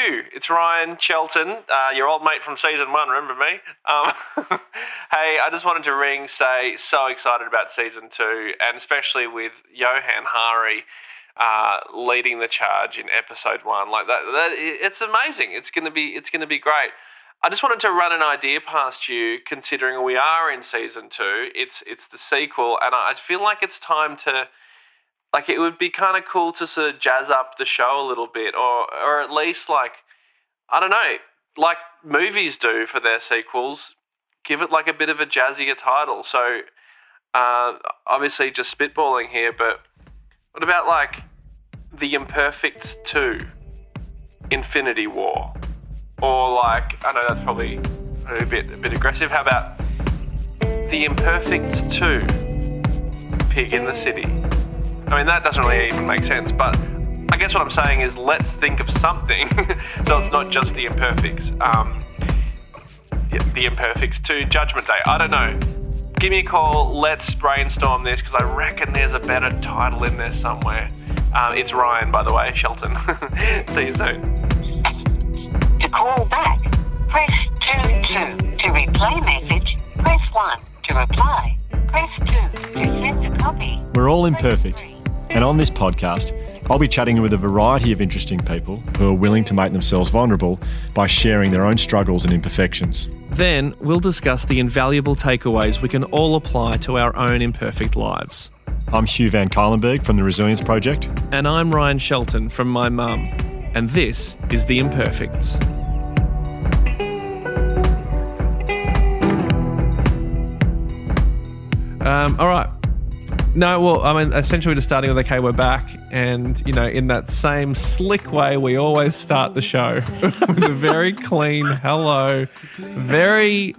Hugh. It's Ryan Shelton, your old mate from season 1, remember me? Hey, I just wanted to ring, say, so excited about season 2, and especially with Johann Hari leading the charge in episode 1. Like that it's amazing. It's gonna be great. I just wanted to run an idea past you, considering we are in season 2. It's the sequel, and I feel like it's time to, like, it would be kind of cool to sort of jazz up the show a little bit, or at least, like, I don't know, like movies do for their sequels, give it like a bit of a jazzier title. So, obviously just spitballing here, but what about like The Imperfects 2, Infinity War? Or like, I know that's probably a bit aggressive. How about The Imperfects 2, Pig in the City? I mean, that doesn't really even make sense, but I guess what I'm saying is let's think of something so it's not just The Imperfects. The Imperfects 2, Judgment Day. I don't know. Give me a call. Let's brainstorm this, because I reckon there's a better title in there somewhere. It's Ryan, by the way, Shelton. See you soon. To call back, press 2. To replay message, press 1. To reply, press 2. To send a copy. We're all imperfect. And on this podcast, I'll be chatting with a variety of interesting people who are willing to make themselves vulnerable by sharing their own struggles and imperfections. Then we'll discuss the invaluable takeaways we can all apply to our own imperfect lives. I'm Hugh van Cuylenberg from the Resilience Project. And I'm Ryan Shelton from my mum. And this is The Imperfects. All right. No, well, I mean, essentially just starting with, okay, we're back. And, you know, in that same slick way, we always start the show with a very clean hello, very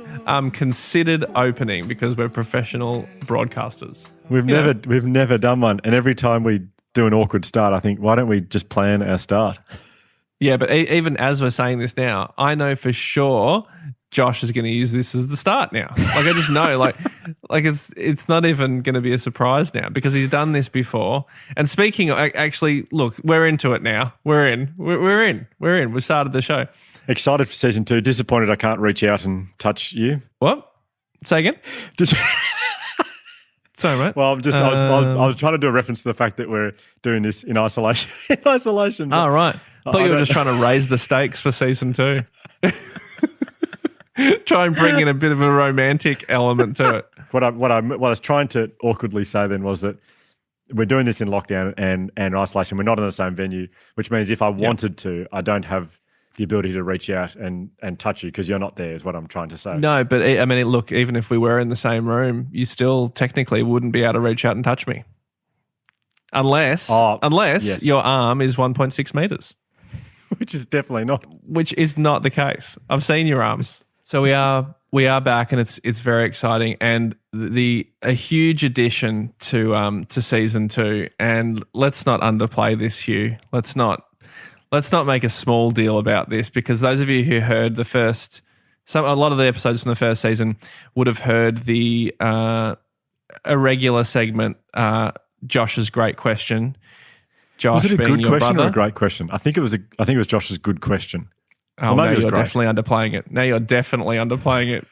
considered opening, because we're professional broadcasters. We've never done one. And every time we do an awkward start, I think, why don't we just plan our start? Yeah, but even as we're saying this now, I know for sure Josh is going to use this as the start now. Like, I just know, like it's not even going to be a surprise now, because he's done this before. And speaking of, actually, look, we're into it now. We're in. We started the show. Excited for season 2. Disappointed I can't reach out and touch you. What? Say again? Sorry, mate. Well, I was trying to do a reference to the fact that we're doing this in isolation. Oh, right. I thought you were just trying to raise the stakes for season 2. Try and bring in a bit of a romantic element to it. What I was trying to awkwardly say then was that we're doing this in lockdown and isolation. We're not in the same venue, which means if I wanted to, I don't have the ability to reach out and touch you because you're not there, is what I'm trying to say. No, but I mean, look, even if we were in the same room, you still technically wouldn't be able to reach out and touch me. Unless yes, your arm is 1.6 meters. Which is definitely not. Which is not the case. I've seen your arms. So we are back, and it's very exciting, and a huge addition to season 2. And let's not underplay this, Hugh. Let's not make a small deal about this, because those of you who heard a lot of the episodes from the first season would have heard the irregular segment, Josh's great question. Josh, was it a being good your question brother, or a great question? I think it was Josh's good question. Oh, now you're definitely underplaying it.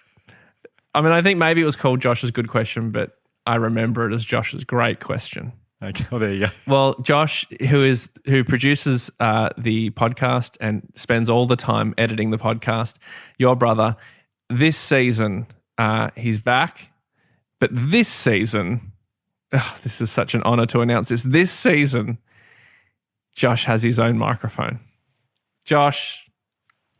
I mean, I think maybe it was called Josh's good question, but I remember it as Josh's great question. Okay, well, there you go. Well, Josh, who produces the podcast and spends all the time editing the podcast, your brother, this season he's back, but this season, this is such an honour to announce this. This season, Josh has his own microphone. Josh,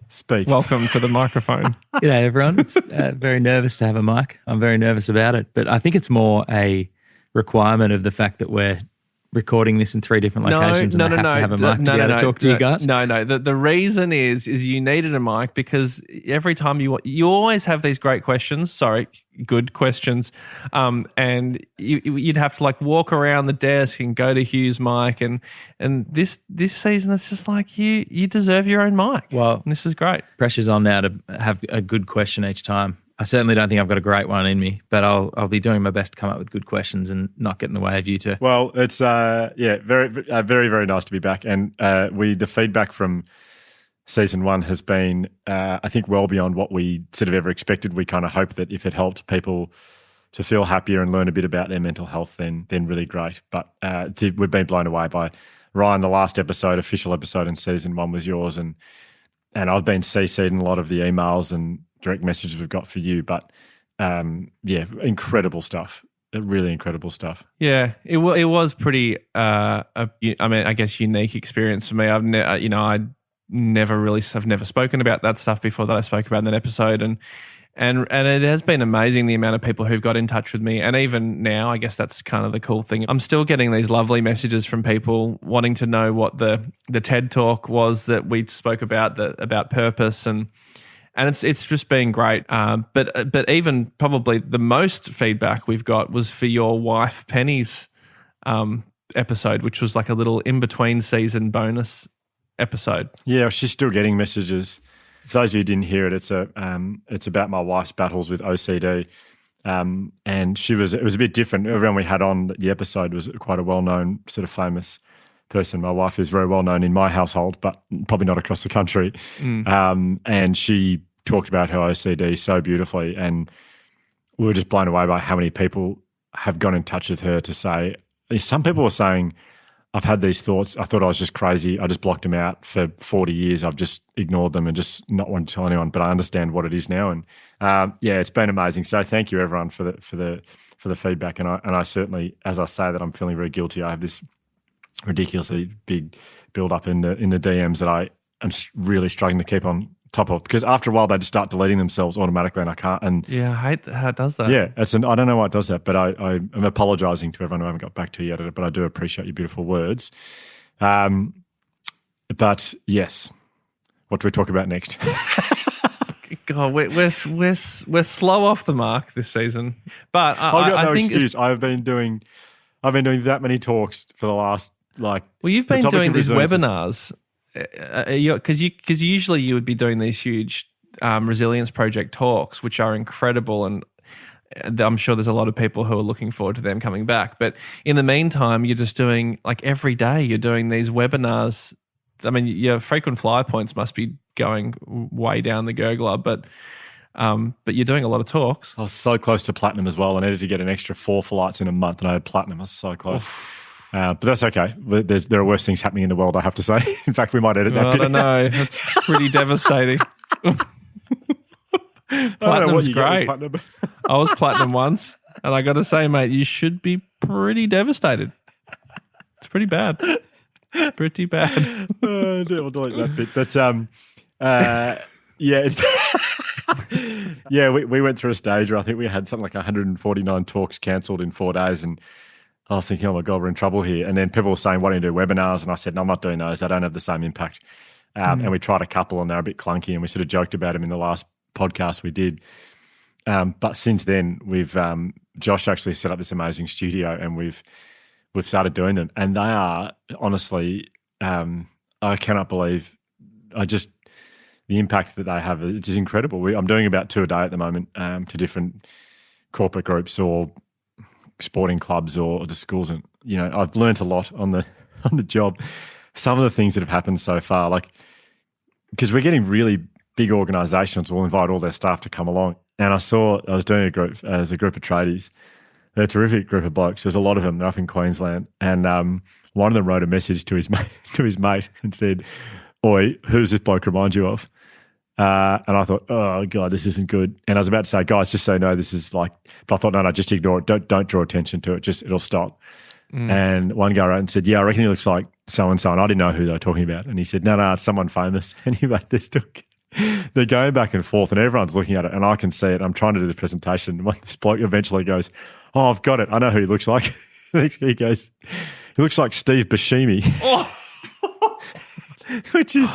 speak. Welcome to the microphone. G'day, everyone. It's very nervous to have a mic. I'm very nervous about it, but I think it's more a requirement of the fact that we're recording this in 3 different locations and I have to have a mic to be able to talk to you guys. No. The reason is you needed a mic because every time you always have these great questions. Sorry, good questions. And you'd have to like walk around the desk and go to Hugh's mic. And this season it's just like you deserve your own mic. Well, and this is great. Pressure's on now to have a good question each time. I certainly don't think I've got a great one in me, but I'll be doing my best to come up with good questions and not get in the way of you two. Well, it's very very nice to be back, and the feedback from season 1 has been, I think, well beyond what we sort of ever expected. We kind of hoped that if it helped people to feel happier and learn a bit about their mental health, then really great. But we've been blown away by Ryan. The last episode, official episode in season 1 was yours, and I've been CC'd in a lot of the emails and direct messages we've got for you. But incredible stuff. Really incredible stuff. Yeah, it was pretty. I guess unique experience for me. I've never spoken about that stuff before that I spoke about in that episode, and it has been amazing the amount of people who've got in touch with me, and even now, I guess that's kind of the cool thing. I'm still getting these lovely messages from people wanting to know what the TED Talk was that we spoke about, about purpose and it's just been great. But even probably the most feedback we've got was for your wife Penny's episode, which was like a little in between season bonus episode. Yeah, she's still getting messages. For those of you who didn't hear it, it's about my wife's battles with OCD, and it was a bit different. Everyone we had on the episode was quite a well-known, sort of famous person. My wife is very well known in my household, but probably not across the country. And she talked about her OCD so beautifully, and we were just blown away by how many people have gone in touch with her to say. Some people were saying, I've had these thoughts. I thought I was just crazy. I just blocked them out for 40 years. I've just ignored them and just not wanted to tell anyone. But I understand what it is now, and it's been amazing. So thank you everyone for the feedback. And I certainly, as I say that, I'm feeling very guilty. I have this ridiculously big build up in the DMs that I am really struggling to keep on top of, because after a while they just start deleting themselves automatically, and I can't. And yeah, I hate how it does that. Yeah, I don't know why it does that, but I'm apologising to everyone who I haven't got back to you yet. But I do appreciate your beautiful words. But yes, what do we talk about next? God, we're slow off the mark this season. But I've got no excuse. I've been doing that many talks for the last you've been doing these webinars. Because usually you would be doing these huge resilience project talks, which are incredible, and I'm sure there's a lot of people who are looking forward to them coming back. But in the meantime, you're just doing, like, every day you're doing these webinars. I mean, your frequent flyer points must be going way down the gurgler, but you're doing a lot of talks. I was so close to platinum as well. I needed to get an extra 4 flights in a month, and I had platinum. I was so close. But that's okay. There are worse things happening in the world, I have to say. In fact, we might edit that. I don't know. That's pretty devastating. Platinum's great. Platinum. I was platinum once, and I got to say, mate, you should be pretty devastated. It's pretty bad. Pretty bad. We'll delete that bit. But we went through a stage where I think we had something like 149 talks cancelled in 4 days, and I was thinking, oh my God, we're in trouble here. And then people were saying, why don't you do webinars? And I said, no, I'm not doing those. They don't have the same impact. And we tried a couple, and they're a bit clunky, and we sort of joked about them in the last podcast we did. But since then, we've Josh actually set up this amazing studio, and we've started doing them. And they are, honestly, I cannot believe, the impact that they have. It's just incredible. I'm doing about 2 a day at the moment to different corporate groups or sporting clubs or to schools, and I've learned a lot on the job. Some of the things that have happened so far, like, because we're getting really big organisations will invite all their staff to come along, and I was doing a group of tradies. They're a terrific group of blokes. There's a lot of them. They're up in Queensland, and one of them wrote a message to his mate and said, "Oi, who does this bloke remind you of?" And I thought, oh God, this isn't good. And I was about to say, guys, just say no, this is like, but I thought, no, just ignore it. Don't draw attention to it. It'll stop. And one guy wrote and said, yeah, I reckon he looks like so-and-so. And I didn't know who they were talking about. And he said, no, it's someone famous. And he made this talk. They're going back and forth, and everyone's looking at it, and I can see it. I'm trying to do the presentation. And this bloke eventually goes, oh, I've got it. I know who he looks like. He goes, he looks like Steve Buscemi. Oh. Which is...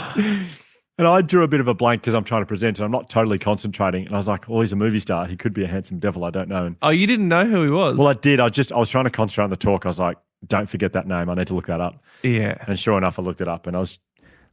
And I drew a bit of a blank because I'm trying to present, and I'm not totally concentrating. And I was like, oh, he's a movie star. He could be a handsome devil. I don't know. And, oh, you didn't know who he was? Well, I did. I was trying to concentrate on the talk. I was like, don't forget that name. I need to look that up. Yeah. And sure enough, I looked it up, and I'm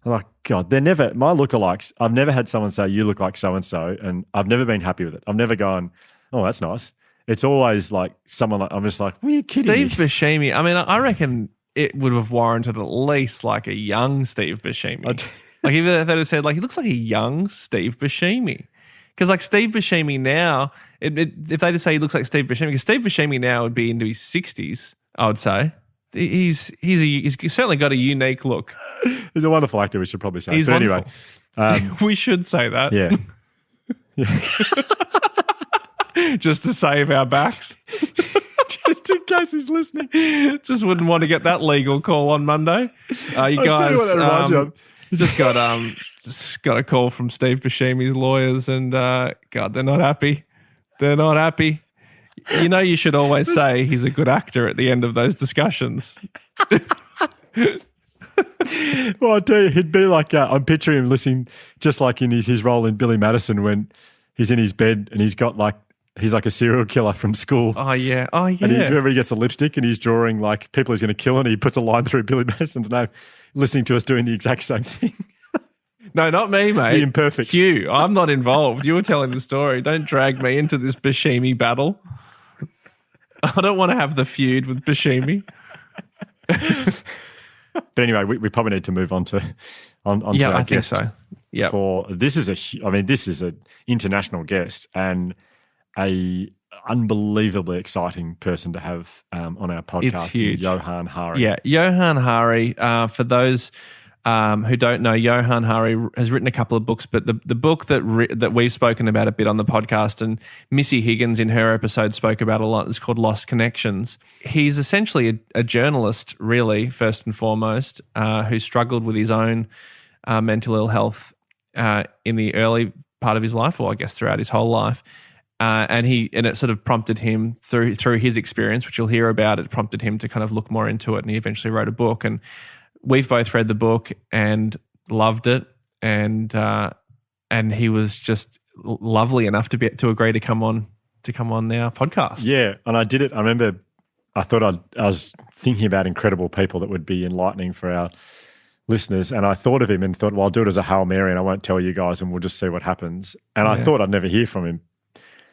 like, God, they're never, my lookalikes, I've never had someone say, you look like so-and-so, and I've never been happy with it. I've never gone, oh, that's nice. It's always like someone like, I'm just like, well, you're kidding Steve Buscemi. I mean, I reckon it would have warranted at least like a young Steve Buscemi. Like if they had said, like, he looks like a young Steve Buscemi. Because like Steve Buscemi now, if they just say he looks like Steve Buscemi, because Steve Buscemi now would be into his 60s, I would say. He's certainly got a unique look. He's a wonderful actor, we should probably say. He's wonderful. Anyway. We should say that. Yeah. Just to save our backs. Just in case he's listening. Just wouldn't want to get that legal call on Monday. You guys just got a call from Steve Buscemi's lawyers and God, they're not happy. They're not happy. You know, you should always say he's a good actor at the end of those discussions. Well, I tell you, he'd be like, I'm picturing him listening just like in his role in Billy Madison when he's in his bed and he's like a serial killer from school. Oh, yeah. And whenever he gets a lipstick and he's drawing like people he's going to kill and he puts a line through Billy Madison's name, listening to us doing the exact same thing. No, not me, mate. The Imperfects. Hugh, I'm not involved. You were telling the story. Don't drag me into this Buscemi battle. I don't want to have the feud with Buscemi. But anyway, we probably need to move on to our I guest. think so. Yeah. This is an international guest and a unbelievably exciting person to have on our podcast. It's huge. Johann Hari. Yeah, Johann Hari. For those who don't know, Johann Hari has written a couple of books, but the book that we've spoken about a bit on the podcast, and Missy Higgins in her episode spoke about a lot, is called Lost Connections. He's essentially a journalist, really, first and foremost, who struggled with his own mental ill health in the early part of his life, or I guess throughout his whole life. And it sort of prompted him through his experience, which you'll hear about. It prompted him to kind of look more into it, and he eventually wrote a book. And we've both read the book and loved it, and he was just lovely enough to agree to come on our podcast. Yeah, and I did it. I remember I was thinking about incredible people that would be enlightening for our listeners, and I thought of him and thought, well, I'll do it as a Hail Mary and I won't tell you guys and we'll just see what happens. And I thought I'd never hear from him.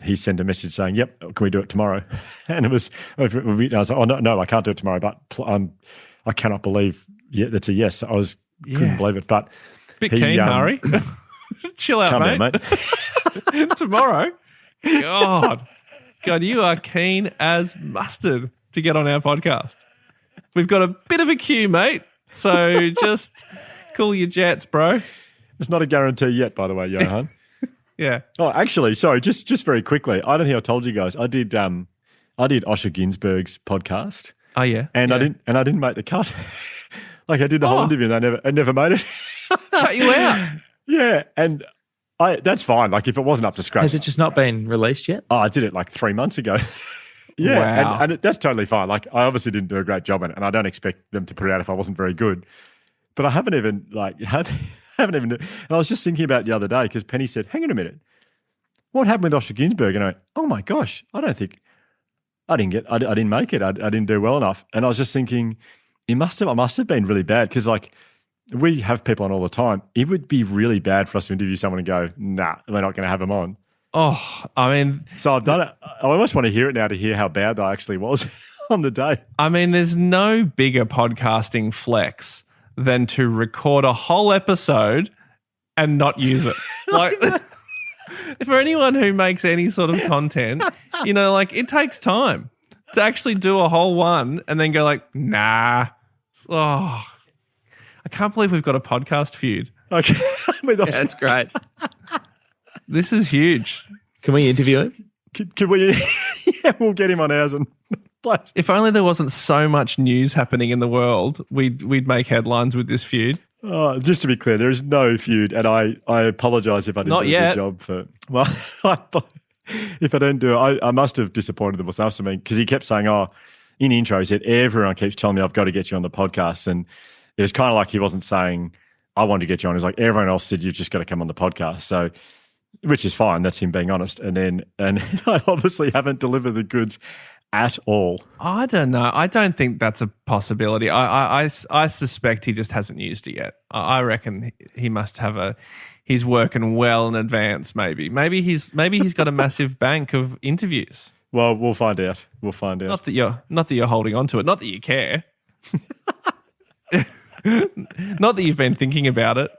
He sent a message saying, yep, can we do it tomorrow? And I was like, oh, no, I can't do it tomorrow, but I cannot believe that's a yes. I couldn't believe it. But bit keen, Hari. Chill out, mate. Tomorrow. God, you are keen as mustard to get on our podcast. We've got a bit of a queue, mate. So just cool your jets, bro. It's not a guarantee yet, by the way, Johann. Yeah. Oh, actually, sorry, just very quickly. I don't think I told you guys. I did Osher Ginsberg's podcast. Oh yeah. And I didn't make the cut. Like I did the whole interview and I never made it. Cut you out. Yeah. And that's fine. Like if it wasn't up to scratch. Has it just not been released yet? Oh, I did it like 3 months ago. Yeah. Wow. And that's totally fine. Like I obviously didn't do a great job in it and I don't expect them to put it out if I wasn't very good. But I haven't even and I was just thinking about it the other day because Penny said, hang on a minute, what happened with Osher Ginsberg? And I went, oh my gosh, I didn't make it. I didn't do well enough. And I was just thinking, I must have been really bad because like we have people on all the time. It would be really bad for us to interview someone and go, nah, we're not going to have them on. Oh, I mean. So I've done it. I almost want to hear it now to hear how bad that actually was on the day. I mean, there's no bigger podcasting flex than to record a whole episode and not use it. Like, for anyone who makes any sort of content, like it takes time to actually do a whole one and then go like, nah. Oh, I can't believe we've got a podcast feud. Okay. That's great. This is huge. Can we interview him? Can we? Yeah, we'll get him on ours and. If only there wasn't so much news happening in the world, we'd make headlines with this feud. Oh, just to be clear, there is no feud, and I apologise if I didn't do a good job for. Well, if I don't do it, I must have disappointed them or something because he kept saying, "Oh, in the intro, he said everyone keeps telling me I've got to get you on the podcast," and it was kind of like he wasn't saying I want to get you on. It was like everyone else said you've just got to come on the podcast. So, which is fine. That's him being honest. And I obviously haven't delivered the goods at all. I don't know. I don't think that's a possibility. I suspect he just hasn't used it yet. I reckon he must have he's working well in advance. Maybe he's got a massive bank of interviews. Well, we'll find out. Not that you're holding on to it. Not that you care. Not that you've been thinking about it.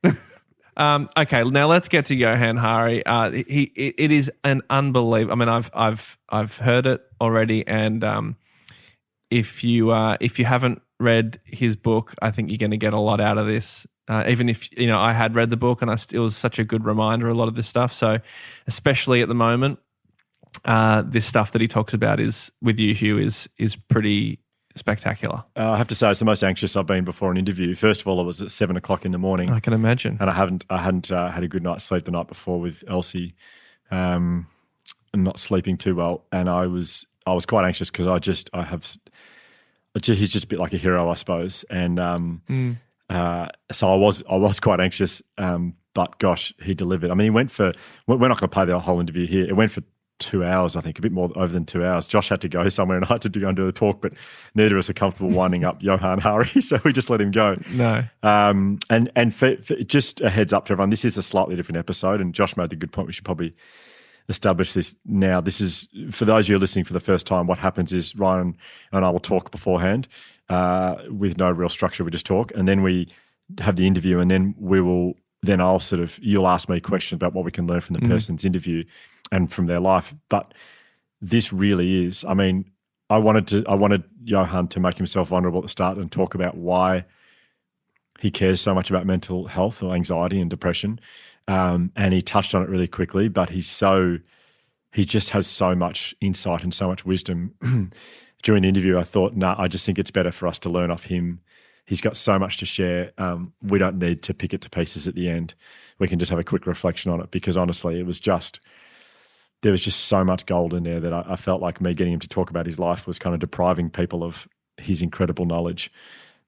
Okay, now let's get to Johann Hari. It is an unbelievable. I mean, I've heard it already, and if you haven't read his book, I think you're going to get a lot out of this. Even if I had read the book, and it was such a good reminder of a lot of this stuff. So, especially at the moment, this stuff that he talks about is with you, Hugh, is pretty spectacular. I have to say, it's the most anxious I've been before an interview. First of all, it was at 7 o'clock in the morning. I can imagine. And I hadn't had a good night's sleep the night before with Elsie, and not sleeping too well. And I was quite anxious because he's just a bit like a hero, I suppose. And so I was quite anxious. But gosh, he delivered. I mean, we're not going to play the whole interview here. It went for 2 hours, I think, a bit more over than 2 hours. Josh had to go somewhere and I had to go and do the talk, but neither of us are comfortable winding up Johann Hari, so we just let him go. No. And for just a heads up to everyone, this is a slightly different episode, and Josh made the good point. We should probably establish this now. This is, for those of you listening for the first time, what happens is Ryan and I will talk beforehand with no real structure. We just talk, and then we have the interview, and then you'll ask me questions about what we can learn from the person's interview and from their life. But this really is, I mean, I wanted Johann to make himself vulnerable at the start and talk about why he cares so much about mental health or anxiety and depression. And he touched on it really quickly, but he just has so much insight and so much wisdom. During the interview, I thought, I just think it's better for us to learn off him. He's got so much to share. We don't need to pick it to pieces at the end. We can just have a quick reflection on it, because honestly, there was just so much gold in there that I felt like me getting him to talk about his life was kind of depriving people of his incredible knowledge.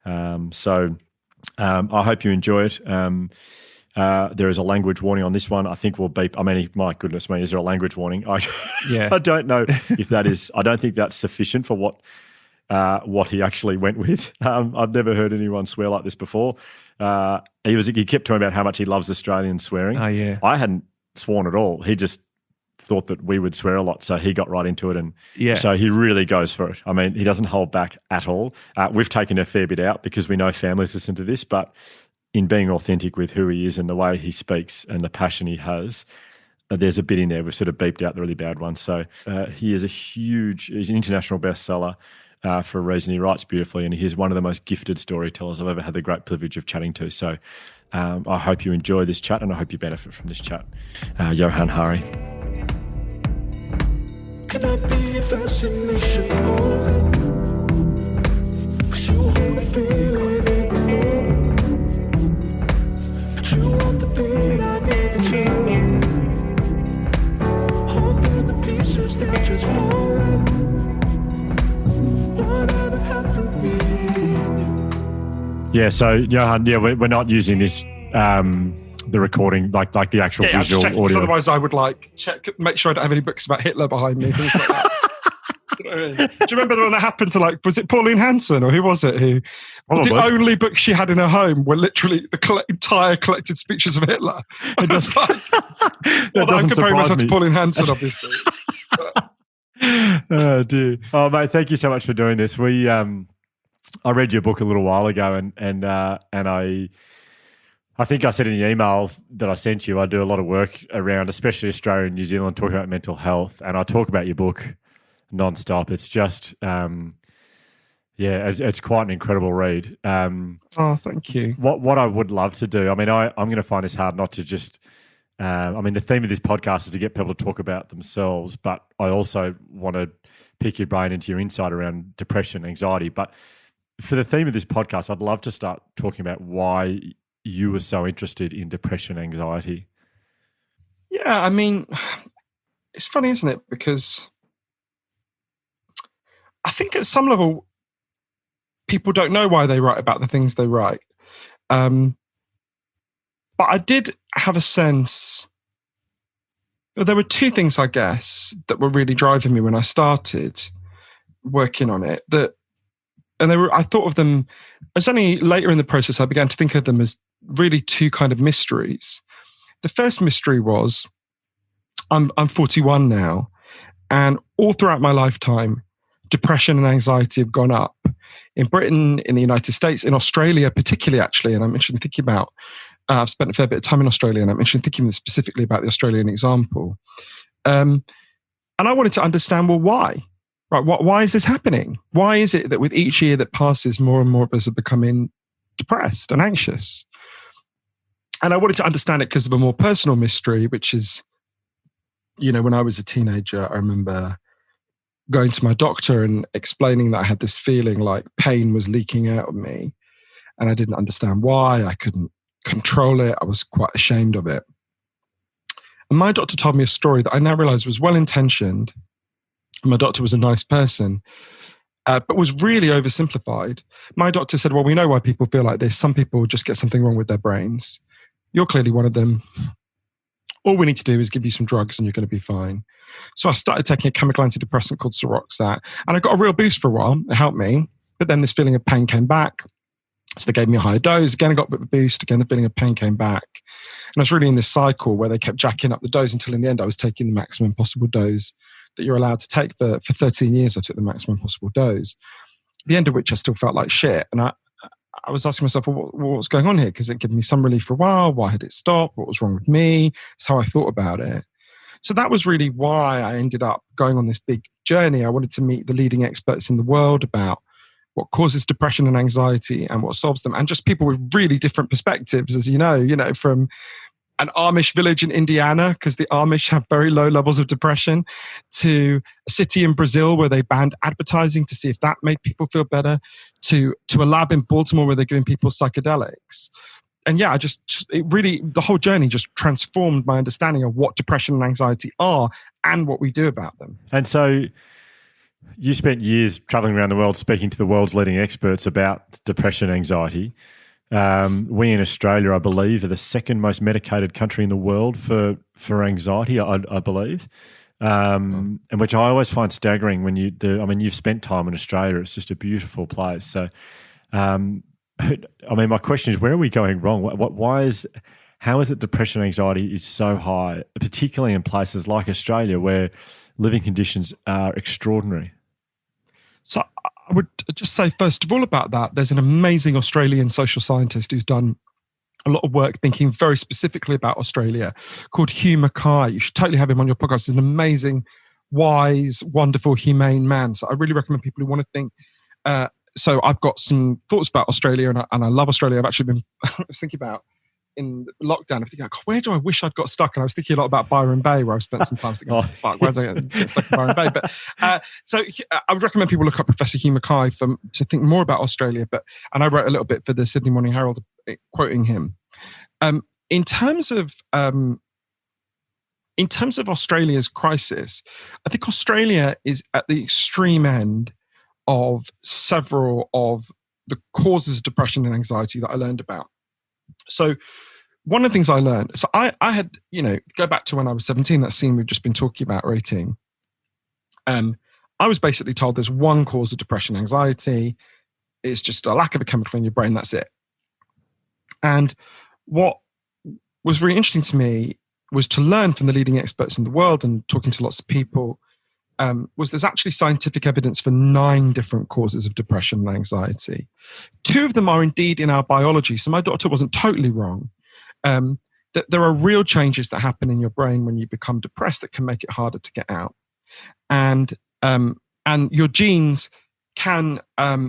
So I hope you enjoy it. There is a language warning on this one. I think we'll beep. I mean, my goodness me, is there a language warning? I don't know if that is. I don't think that's sufficient for what he actually went with. I've never heard anyone swear like this before. He kept talking about how much he loves Australian swearing. Oh yeah. I hadn't sworn at all. He just thought that we would swear a lot, so he got right into it, and so he really goes for it. I mean, he doesn't hold back at all. We've taken a fair bit out because we know families listen to this, but in being authentic with who he is and the way he speaks and the passion he has, there's a bit in there. We've sort of beeped out the really bad ones. So he is he's an international bestseller for a reason. He writes beautifully, and he is one of the most gifted storytellers I've ever had the great privilege of chatting to. So I hope you enjoy this chat, and I hope you benefit from this chat. Johann Hari. Can I be a fascination point? 'Cause you hold the feeling in the room. But you want the beat, I need the tune. Holding the pieces that just falling. Whatever happened to me. Yeah, so Johann, we're not using this the recording, like the actual visual audio. Because otherwise I would make sure I don't have any books about Hitler behind me. Things like that. You know what I mean? Do you remember the one that happened to, was it Pauline Hanson, or who was it? The only books she had in her home were literally the entire collected speeches of Hitler. It does, I'm comparing myself to Pauline Hanson, obviously. Oh dear. Oh mate, thank you so much for doing this. I read your book a little while ago, and I think I said in the emails that I sent you, I do a lot of work around, especially Australia and New Zealand, talking about mental health, and I talk about your book nonstop. It's just, it's quite an incredible read. Thank you. What I would love to do, I mean, I'm going to find this hard not to just, the theme of this podcast is to get people to talk about themselves, but I also want to pick your brain into your insight around depression, anxiety. But for the theme of this podcast, I'd love to start talking about why you were so interested in depression, anxiety. Yeah, I mean, it's funny, isn't it? Because I think at some level, people don't know why they write about the things they write. But I did have a sense, there were two things, I guess, that were really driving me when I started working on it. I thought of them, it was only later in the process I began to think of them as really two kind of mysteries. The first mystery was, I'm 41 now, and all throughout my lifetime, depression and anxiety have gone up. In Britain, in the United States, in Australia particularly, actually, and I'm interested in thinking about I've spent a fair bit of time in Australia, and I'm interested in thinking specifically about the Australian example. And I wanted to understand, well, why? Right? Why is this happening? Why is it that with each year that passes, more and more of us are becoming depressed and anxious? And I wanted to understand it because of a more personal mystery, which is, when I was a teenager, I remember going to my doctor and explaining that I had this feeling like pain was leaking out of me, and I didn't understand why. I couldn't control it. I was quite ashamed of it. And my doctor told me a story that I now realize was well-intentioned. My doctor was a nice person, but was really oversimplified. My doctor said, well, we know why people feel like this. Some people just get something wrong with their brains. You're clearly one of them. All we need to do is give you some drugs and you're going to be fine. So I started taking a chemical antidepressant called Seroxat, and I got a real boost for a while. It helped me. But then this feeling of pain came back. So they gave me a higher dose. Again, I got a bit of a boost. Again, the feeling of pain came back. And I was really in this cycle where they kept jacking up the dose until in the end I was taking the maximum possible dose that you're allowed to take. For 13 years, I took the maximum possible dose. At the end of which I still felt like shit. And I was asking myself, well, what's going on here? Because it gave me some relief for a while. Why had it stopped? What was wrong with me? That's how I thought about it. So that was really why I ended up going on this big journey. I wanted to meet the leading experts in the world about what causes depression and anxiety and what solves them, and just people with really different perspectives, as you know, from an Amish village in Indiana, because the Amish have very low levels of depression, to a city in Brazil where they banned advertising to see if that made people feel better, to a lab in Baltimore where they're giving people psychedelics. And yeah, the whole journey just transformed my understanding of what depression and anxiety are and what we do about them. And so you spent years traveling around the world speaking to the world's leading experts about depression and anxiety. We in Australia, I believe, are the second most medicated country in the world for anxiety, I believe, and which I always find staggering when you've spent time in Australia. It's just a beautiful place. So, my question is, where are we going wrong? How is it depression and anxiety is so high, particularly in places like Australia where living conditions are extraordinary? So I would just say, first of all, about that, there's an amazing Australian social scientist who's done a lot of work thinking very specifically about Australia, called Hugh Mackay. You should totally have him on your podcast. He's an amazing, wise, wonderful, humane man. So I really recommend people who want to think. So I've got some thoughts about Australia, and I love Australia. I've actually been I was thinking about in lockdown, I'm thinking, where do I wish I'd got stuck? And I was thinking a lot about Byron Bay, where I've spent some time thinking, fuck, where did I get stuck in Byron Bay? But so I would recommend people look up Professor Hugh Mackay to think more about Australia. And I wrote a little bit for the Sydney Morning Herald, quoting him. In terms of Australia's crisis, I think Australia is at the extreme end of several of the causes of depression and anxiety that I learned about. So one of the things I learned, so I had, go back to when I was 17, that scene we've just been talking about, rating. I was basically told there's one cause of depression and anxiety. It's just a lack of a chemical in your brain. That's it. And what was really interesting to me was to learn from the leading experts in the world and talking to lots of people, was there's actually scientific evidence for 9 different causes of depression and anxiety. 2 of them are indeed in our biology. So my doctor wasn't totally wrong. That there are real changes that happen in your brain when you become depressed that can make it harder to get out. And your genes can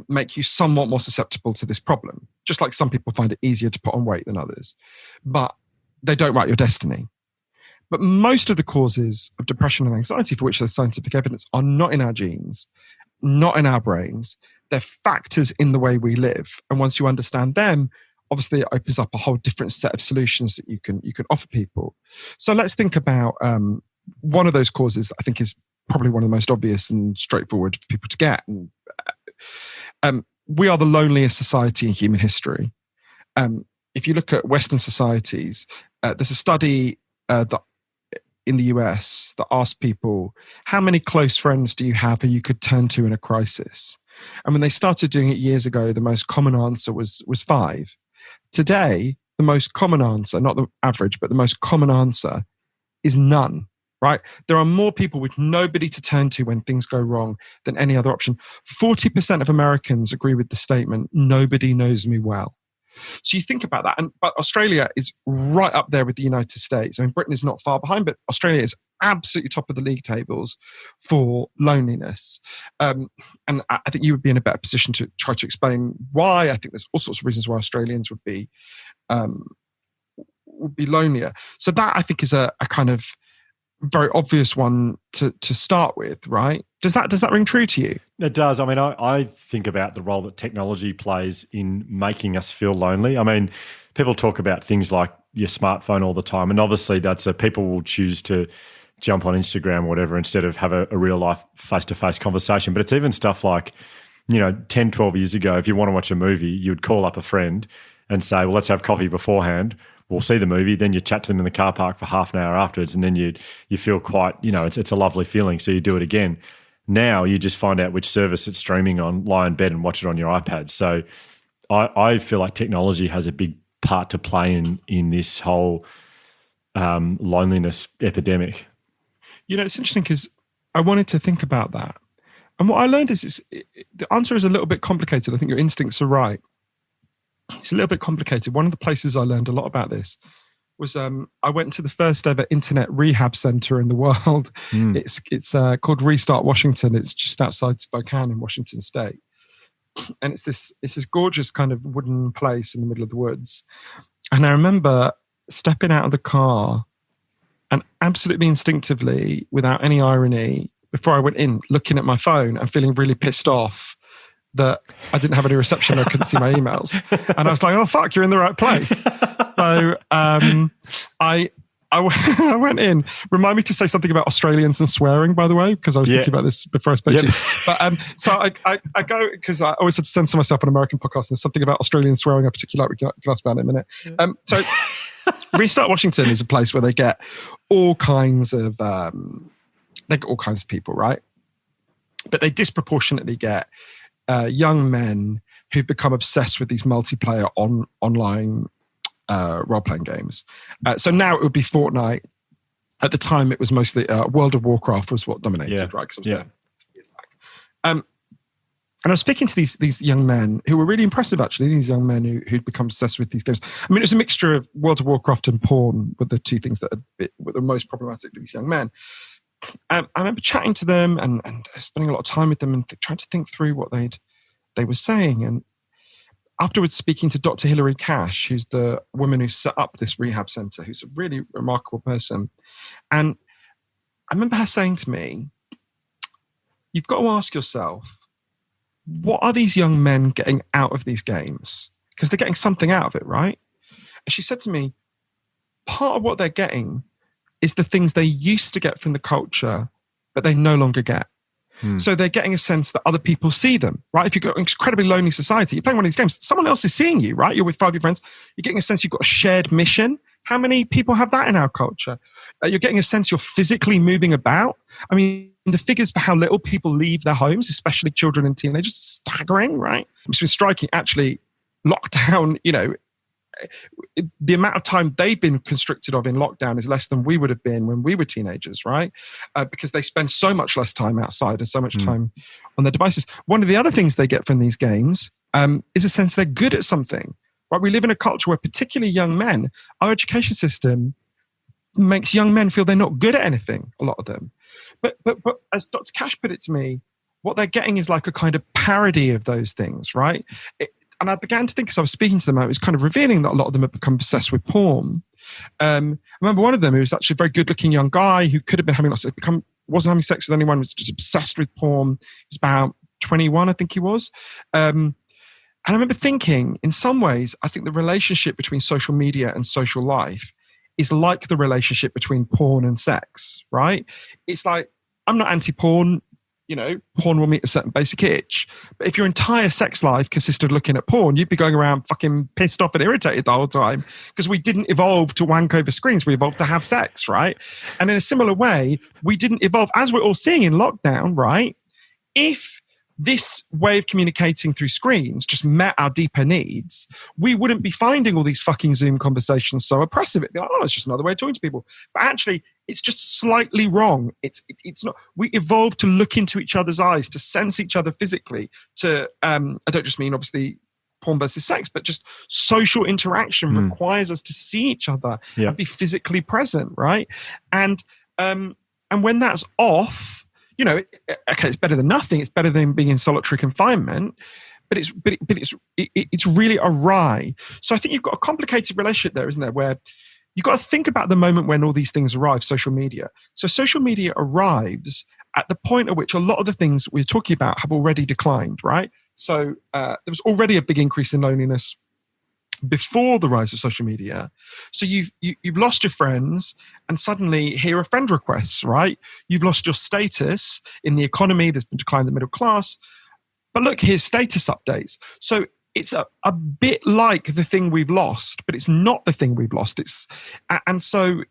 make you somewhat more susceptible to this problem. Just like some people find it easier to put on weight than others. But they don't write your destiny. But most of the causes of depression and anxiety for which there's scientific evidence are not in our genes, not in our brains. They're factors in the way we live. And once you understand them, obviously it opens up a whole different set of solutions that you can offer people. So let's think about one of those causes that I think is probably one of the most obvious and straightforward for people to get. And we are the loneliest society in human history. If you look at Western societies, there's a study that in the US that asked people, how many close friends do you have who you could turn to in a crisis? And when they started doing it years ago, the most common answer was 5. Today, the most common answer, not the average, but the most common answer is none, right? There are more people with nobody to turn to when things go wrong than any other option. 40% of Americans agree with the statement, nobody knows me well. So you think about that, but Australia is right up there with the United States. I mean, Britain is not far behind, but Australia is absolutely top of the league tables for loneliness. And I think you would be in a better position to try to explain why. I think there's all sorts of reasons why Australians would be lonelier. So that, I think, is a kind of very obvious one to start with, right? Does that ring true to you? It does. I mean, I think about the role that technology plays in making us feel lonely. I mean, people talk about things like your smartphone all the time, and obviously people will choose to jump on Instagram or whatever instead of have a real life face-to-face conversation. But it's even stuff like, 10, 12 years ago, if you want to watch a movie, you would call up a friend and say, well, let's have coffee beforehand. We'll see the movie, then you chat to them in the car park for half an hour afterwards, and then you feel quite, it's a lovely feeling, so you do it again. Now you just find out which service it's streaming on, lie in bed and watch it on your iPad. So I feel like technology has a big part to play in this whole loneliness epidemic. It's interesting because I wanted to think about that. And what I learned is the answer is a little bit complicated. I think your instincts are right. It's a little bit complicated. One of the places I learned a lot about this was I went to the first ever internet rehab center in the world. It's called Restart Washington. It's just outside Spokane in Washington State. And it's this gorgeous kind of wooden place in the middle of the woods. And I remember stepping out of the car and absolutely instinctively, without any irony, before I went in, looking at my phone and feeling really pissed off that I didn't have any reception. I couldn't see my emails. And I was like, oh, fuck, you're in the right place. So I went in. Remind me to say something about Australians and swearing, by the way, because I was thinking about this before I spoke to you. But so I go, because I always had to censor myself on American podcasts. There's something about Australian swearing I particularly like. We can ask about it in a minute. So Restart Washington is a place where they get all kinds of people, right? But they disproportionately get young men who've become obsessed with these multiplayer online role-playing games. So now it would be Fortnite. At the time, it was mostly World of Warcraft was what dominated, right? Because I was there years back. And I was speaking to these young men who were really impressive, actually, these young men who'd become obsessed with these games. I mean, it was a mixture of World of Warcraft and porn were the two things that were the most problematic for these young men. I remember chatting to them and spending a lot of time with them and trying to think through what they were saying. And afterwards, speaking to Dr. Hilary Cash, who's the woman who set up this rehab center, who's a really remarkable person. And I remember her saying to me, you've got to ask yourself, what are these young men getting out of these games? Because they're getting something out of it, right? And she said to me, part of what they're getting is the things they used to get from the culture, but they no longer get. So they're getting a sense that other people see them, right? If you've got an incredibly lonely society, you're playing one of these games, someone else is seeing you, right? You're with 5 of your friends. You're getting a sense you've got a shared mission. How many people have that in our culture? You're getting a sense you're physically moving about. I mean, the figures for how little people leave their homes, especially children and teenagers, staggering, right? It's been striking. Actually, lockdown, the amount of time they've been constricted of in lockdown is less than we would have been when we were teenagers, right? Because they spend so much less time outside and so much time on their devices. One of the other things they get from these games is a sense they're good at something, right? We live in a culture where particularly young men, our education system makes young men feel they're not good at anything, a lot of them. But as Dr. Cash put it to me, what they're getting is like a kind of parody of those things, right? And I began to think, as I was speaking to them, it was kind of revealing that a lot of them had become obsessed with porn. I remember one of them who was actually a very good-looking young guy who could have been having wasn't having sex with anyone, was just obsessed with porn. He was about 21, I think he was. And I remember thinking, in some ways, I think the relationship between social media and social life is like the relationship between porn and sex, right? It's like, I'm not anti-porn. Porn will meet a certain basic itch. But if your entire sex life consisted of looking at porn, you'd be going around fucking pissed off and irritated the whole time because we didn't evolve to wank over screens. We evolved to have sex, right? And in a similar way, we didn't evolve, as we're all seeing in lockdown, right? If this way of communicating through screens just met our deeper needs, we wouldn't be finding all these fucking Zoom conversations so oppressive. It'd be like, oh, it's just another way of talking to people. But actually, it's just slightly wrong. It's not. We evolved to look into each other's eyes, to sense each other physically. To I don't just mean obviously porn versus sex, but just social interaction requires us to see each other and be physically present, right? And when that's off, you know, okay, it's better than nothing. It's better than being in solitary confinement, but it's really awry. So I think you've got a complicated relationship there, isn't there? Where you've got to think about the moment when all these things arrive, social media. So social media arrives at the point at which a lot of the things we're talking about have already declined, right? So there was already a big increase in loneliness before the rise of social media. So you've lost your friends, and suddenly here are friend requests, right? You've lost your status in the economy. There's been decline in the middle class. But look, here's status updates. So it's a bit like the thing we've lost, but it's not the thing we've lost. And so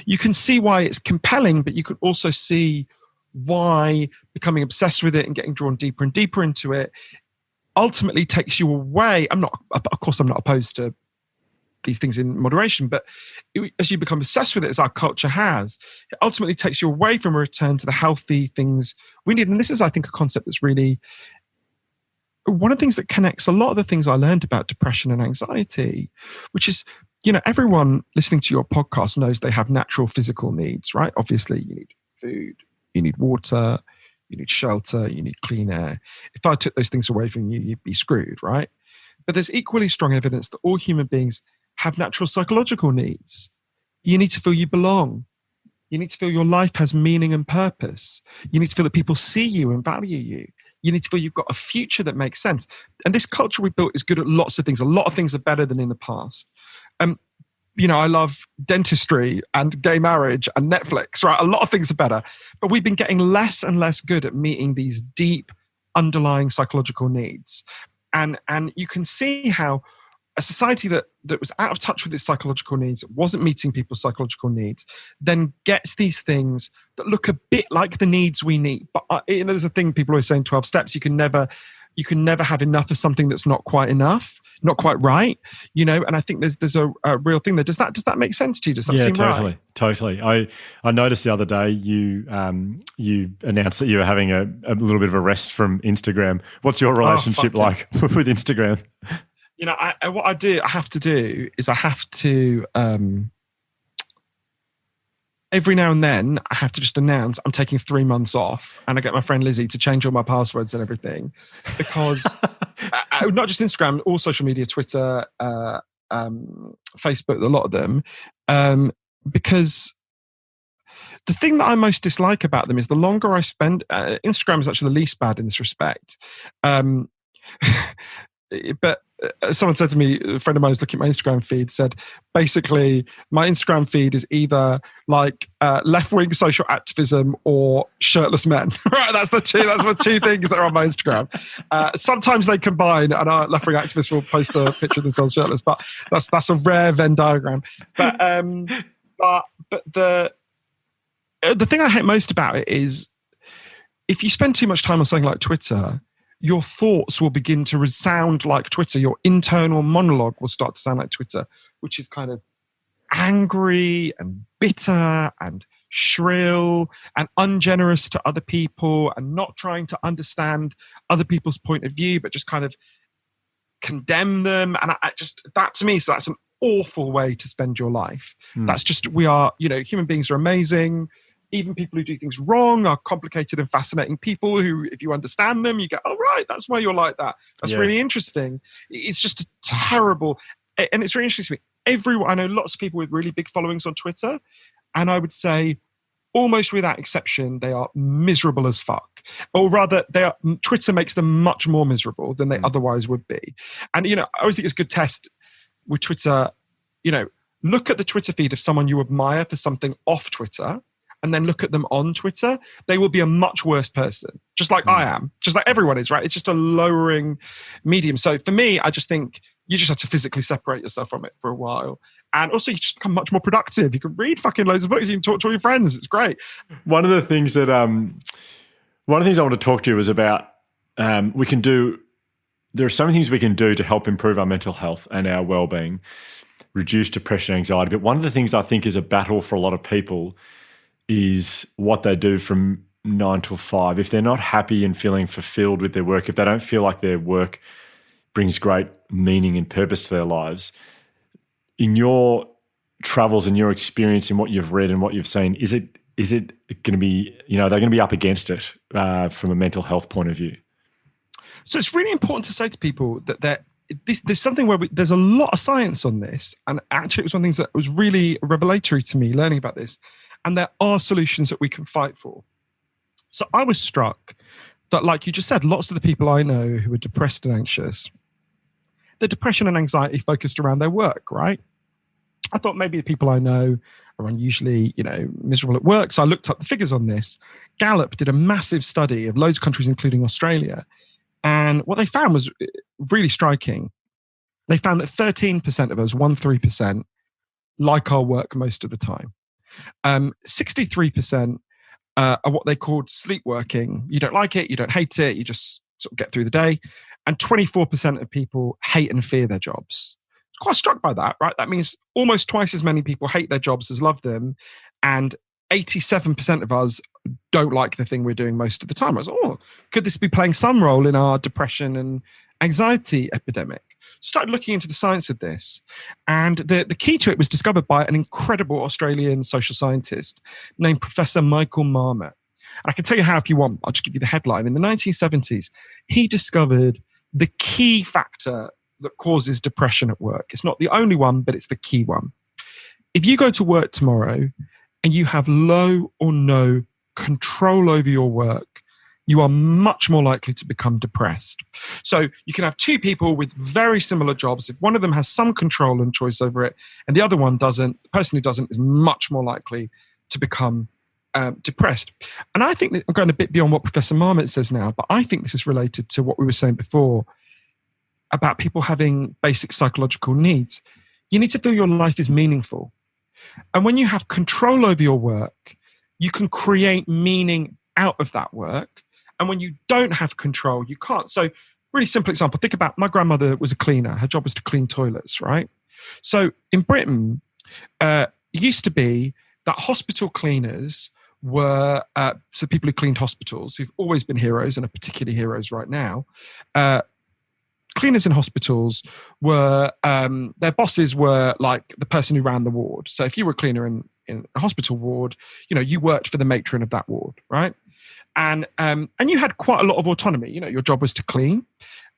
you can see why it's compelling, but you can also see why becoming obsessed with it and getting drawn deeper and deeper into it ultimately takes you away. I'm not opposed to these things in moderation, but as you become obsessed with it, as our culture has, it ultimately takes you away from a return to the healthy things we need. And this is, I think, a concept that's really one of the things that connects a lot of the things I learned about depression and anxiety, which is, you know, everyone listening to your podcast knows they have natural physical needs, right? Obviously, you need food, you need water, you need shelter, you need clean air. If I took those things away from you, you'd be screwed, right? But there's equally strong evidence that all human beings have natural psychological needs. You need to feel you belong. You need to feel your life has meaning and purpose. You need to feel that people see you and value you. You need to feel you've got a future that makes sense. And this culture we built is good at lots of things. A lot of things are better than in the past. You know, I love dentistry and gay marriage and Netflix, right? A lot of things are better. But we've been getting less and less good at meeting these deep underlying psychological needs. And you can see how a society that was out of touch with its psychological needs, wasn't meeting people's psychological needs, then gets these things that look a bit like the needs we need. But you know, there's a thing people always say in 12 steps, you can never have enough of something that's not quite enough, not quite right, you know. And I think there's a real thing there. Does that make sense to you? Does that seem right? Totally. I noticed the other day you announced that you were having a little bit of a rest from Instagram. What's your relationship like with Instagram? You know, what I have to do is I have to every now and then I have to just announce I'm taking 3 months off, and I get my friend Lizzie to change all my passwords and everything, because not just Instagram, all social media, Twitter, Facebook, a lot of them, because the thing that I most dislike about them is the longer I spend. Instagram is actually the least bad in this respect, but. Someone said to me, a friend of mine was looking at my Instagram feed, said, basically, my Instagram feed is either like left-wing social activism or shirtless men. Right? That's the two things that are on my Instagram. Sometimes they combine, and our left-wing activists will post a picture of themselves shirtless, but that's a rare Venn diagram. But the thing I hate most about it is if you spend too much time on something like Twitter, your thoughts will begin to resound like Twitter. Your internal monologue will start to sound like Twitter, which is kind of angry and bitter and shrill and ungenerous to other people and not trying to understand other people's point of view, but just kind of condemn them. And that to me, so that's an awful way to spend your life. That's just, we are, you know, human beings are amazing. Even people who do things wrong are complicated and fascinating people who, if you understand them, you go, oh, right, that's why you're like that. That's really interesting. It's just a terrible, and it's really interesting to me. I know lots of people with really big followings on Twitter, and I would say almost without exception, they are miserable as fuck. Or rather, Twitter makes them much more miserable than they otherwise would be. And, you know, I always think it's a good test with Twitter, you know, look at the Twitter feed of someone you admire for something off Twitter, and then look at them on Twitter, they will be a much worse person, just like I am, just like everyone is, right? It's just a lowering medium. So for me, I just think you just have to physically separate yourself from it for a while. And also you just become much more productive. You can read fucking loads of books. You can talk to all your friends. It's great. One of the things I want to talk to you is about, there are so many things we can do to help improve our mental health and our well-being, reduce depression and anxiety. But one of the things I think is a battle for a lot of people is what they do from 9 till 5. If they're not happy and feeling fulfilled with their work, if they don't feel like their work brings great meaning and purpose to their lives. In your travels and your experience and what you've read and what you've seen, is it going to be, they're going to be up against it from a mental health point of view? So it's really important to say to people that there's something where there's a lot of science on this. And actually, it was one of the things that was really revelatory to me learning about this. And there are solutions that we can fight for. So I was struck that, like you just said, lots of the people I know who are depressed and anxious, their depression and anxiety focused around their work, right? I thought maybe the people I know are unusually, miserable at work. So I looked up the figures on this. Gallup did a massive study of loads of countries, including Australia. And what they found was really striking. They found that 13% of us, 13%, like our work most of the time. 63% are what they called sleepworking. You don't like it, you don't hate it, you just sort of get through the day. And 24% of people hate and fear their jobs. Quite struck by that, right? That means almost twice as many people hate their jobs as love them. And 87% of us don't like the thing we're doing most of the time. I was, could this be playing some role in our depression and anxiety epidemic? Started looking into the science of this. And the key to it was discovered by an incredible Australian social scientist named Professor Michael Marmot. And I can tell you how if you want. I'll just give you the headline. In the 1970s, he discovered the key factor that causes depression at work. It's not the only one, but it's the key one. If you go to work tomorrow and you have low or no control over your work, you are much more likely to become depressed. So you can have two people with very similar jobs. If one of them has some control and choice over it and the other one doesn't, the person who doesn't is much more likely to become depressed. And I think that I'm going a bit beyond what Professor Marmot says now, but I think this is related to what we were saying before about people having basic psychological needs. You need to feel your life is meaningful. And when you have control over your work, you can create meaning out of that work. And when you don't have control, you can't. So really simple example, think about my grandmother was a cleaner. Her job was to clean toilets, right? So in Britain, it used to be that hospital cleaners were, so people who cleaned hospitals, who've always been heroes and are particularly heroes right now, cleaners in hospitals were, their bosses were like the person who ran the ward. So if you were a cleaner in a hospital ward, you worked for the matron of that ward, right? And you had quite a lot of autonomy. Your job was to clean.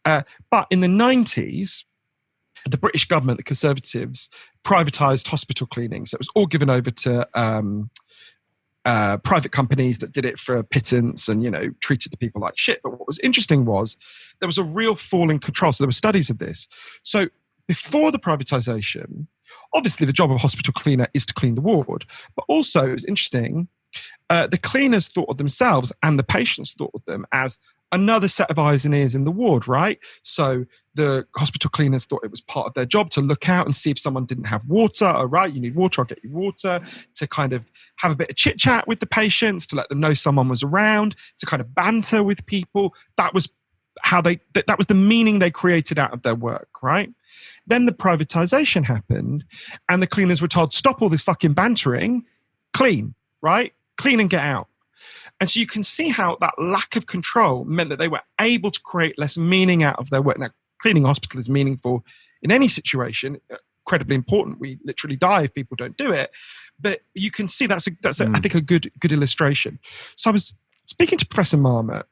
But in the 90s, the British government, the Conservatives, privatised hospital cleaning. So it was all given over to private companies that did it for a pittance and, treated the people like shit. But what was interesting was there was a real fall in control. So there were studies of this. So before the privatisation, obviously the job of a hospital cleaner is to clean the ward. But also, it was interesting, the cleaners thought of themselves and the patients thought of them as another set of eyes and ears in the ward, right? So the hospital cleaners thought it was part of their job to look out and see if someone didn't have water. All right, you need water, I'll get you water. To kind of have a bit of chit chat with the patients, to let them know someone was around, to kind of banter with people. That was how that was the meaning they created out of their work, right? Then the privatization happened and the cleaners were told, stop all this fucking bantering, clean, right? Clean and get out. And so you can see how that lack of control meant that they were able to create less meaning out of their work. Now, cleaning a hospital is meaningful in any situation, incredibly important. We literally die if people don't do it. But you can see that's I think, a good illustration. So I was speaking to Professor Marmot,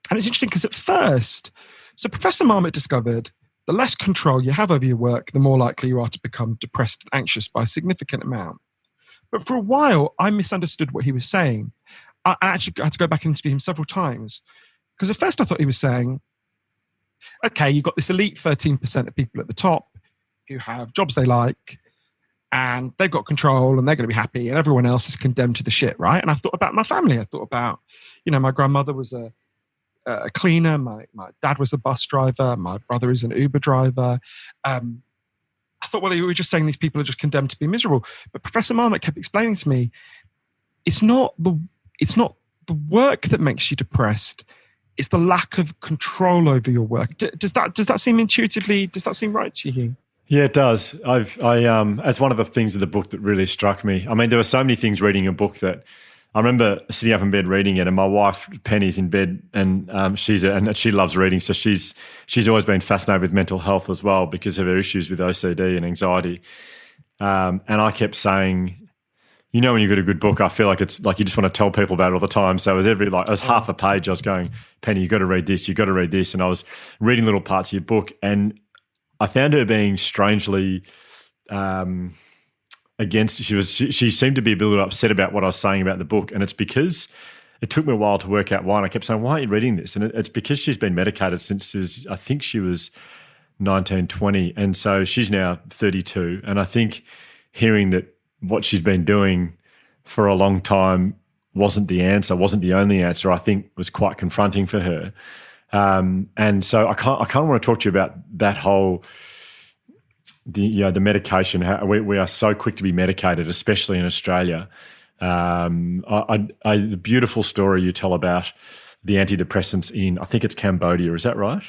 and it's interesting because at first, so Professor Marmot discovered the less control you have over your work, the more likely you are to become depressed and anxious by a significant amount. But for a while, I misunderstood what he was saying. I actually had to go back and interview him several times. Because at first I thought he was saying, okay, you've got this elite 13% of people at the top who have jobs they like and they've got control and they're going to be happy and everyone else is condemned to the shit, right? And I thought about my family. I thought about, my grandmother was a cleaner. My dad was a bus driver. My brother is an Uber driver. I thought, well, you were just saying these people are just condemned to be miserable. But Professor Marmot kept explaining to me, it's not the work that makes you depressed. It's the lack of control over your work. Does that seem intuitively? Does that seem right to you? Yeah, it does. That's one of the things of the book that really struck me. I mean, there were so many things reading a book that I remember sitting up in bed reading it, and my wife Penny's in bed, and she loves reading, so she's always been fascinated with mental health as well because of her issues with OCD and anxiety. And I kept saying, when you've got a good book, I feel like it's like you just want to tell people about it all the time. So it was half a page, I was going, Penny, you've got to read this, you've got to read this. And I was reading little parts of your book, and I found her being strangely against. She seemed to be a little upset about what I was saying about the book. And it's because it took me a while to work out why. And I kept saying, why aren't you reading this? And it's because she's been medicated since I think she was 19, 20. And so she's now 32. And I think hearing that what she'd been doing for a long time wasn't the answer, wasn't the only answer, I think was quite confronting for her. And so I kind of want to talk to you about that whole, the medication. How we are so quick to be medicated, especially in Australia. The beautiful story you tell about the antidepressants in, I think it's Cambodia. Is that right?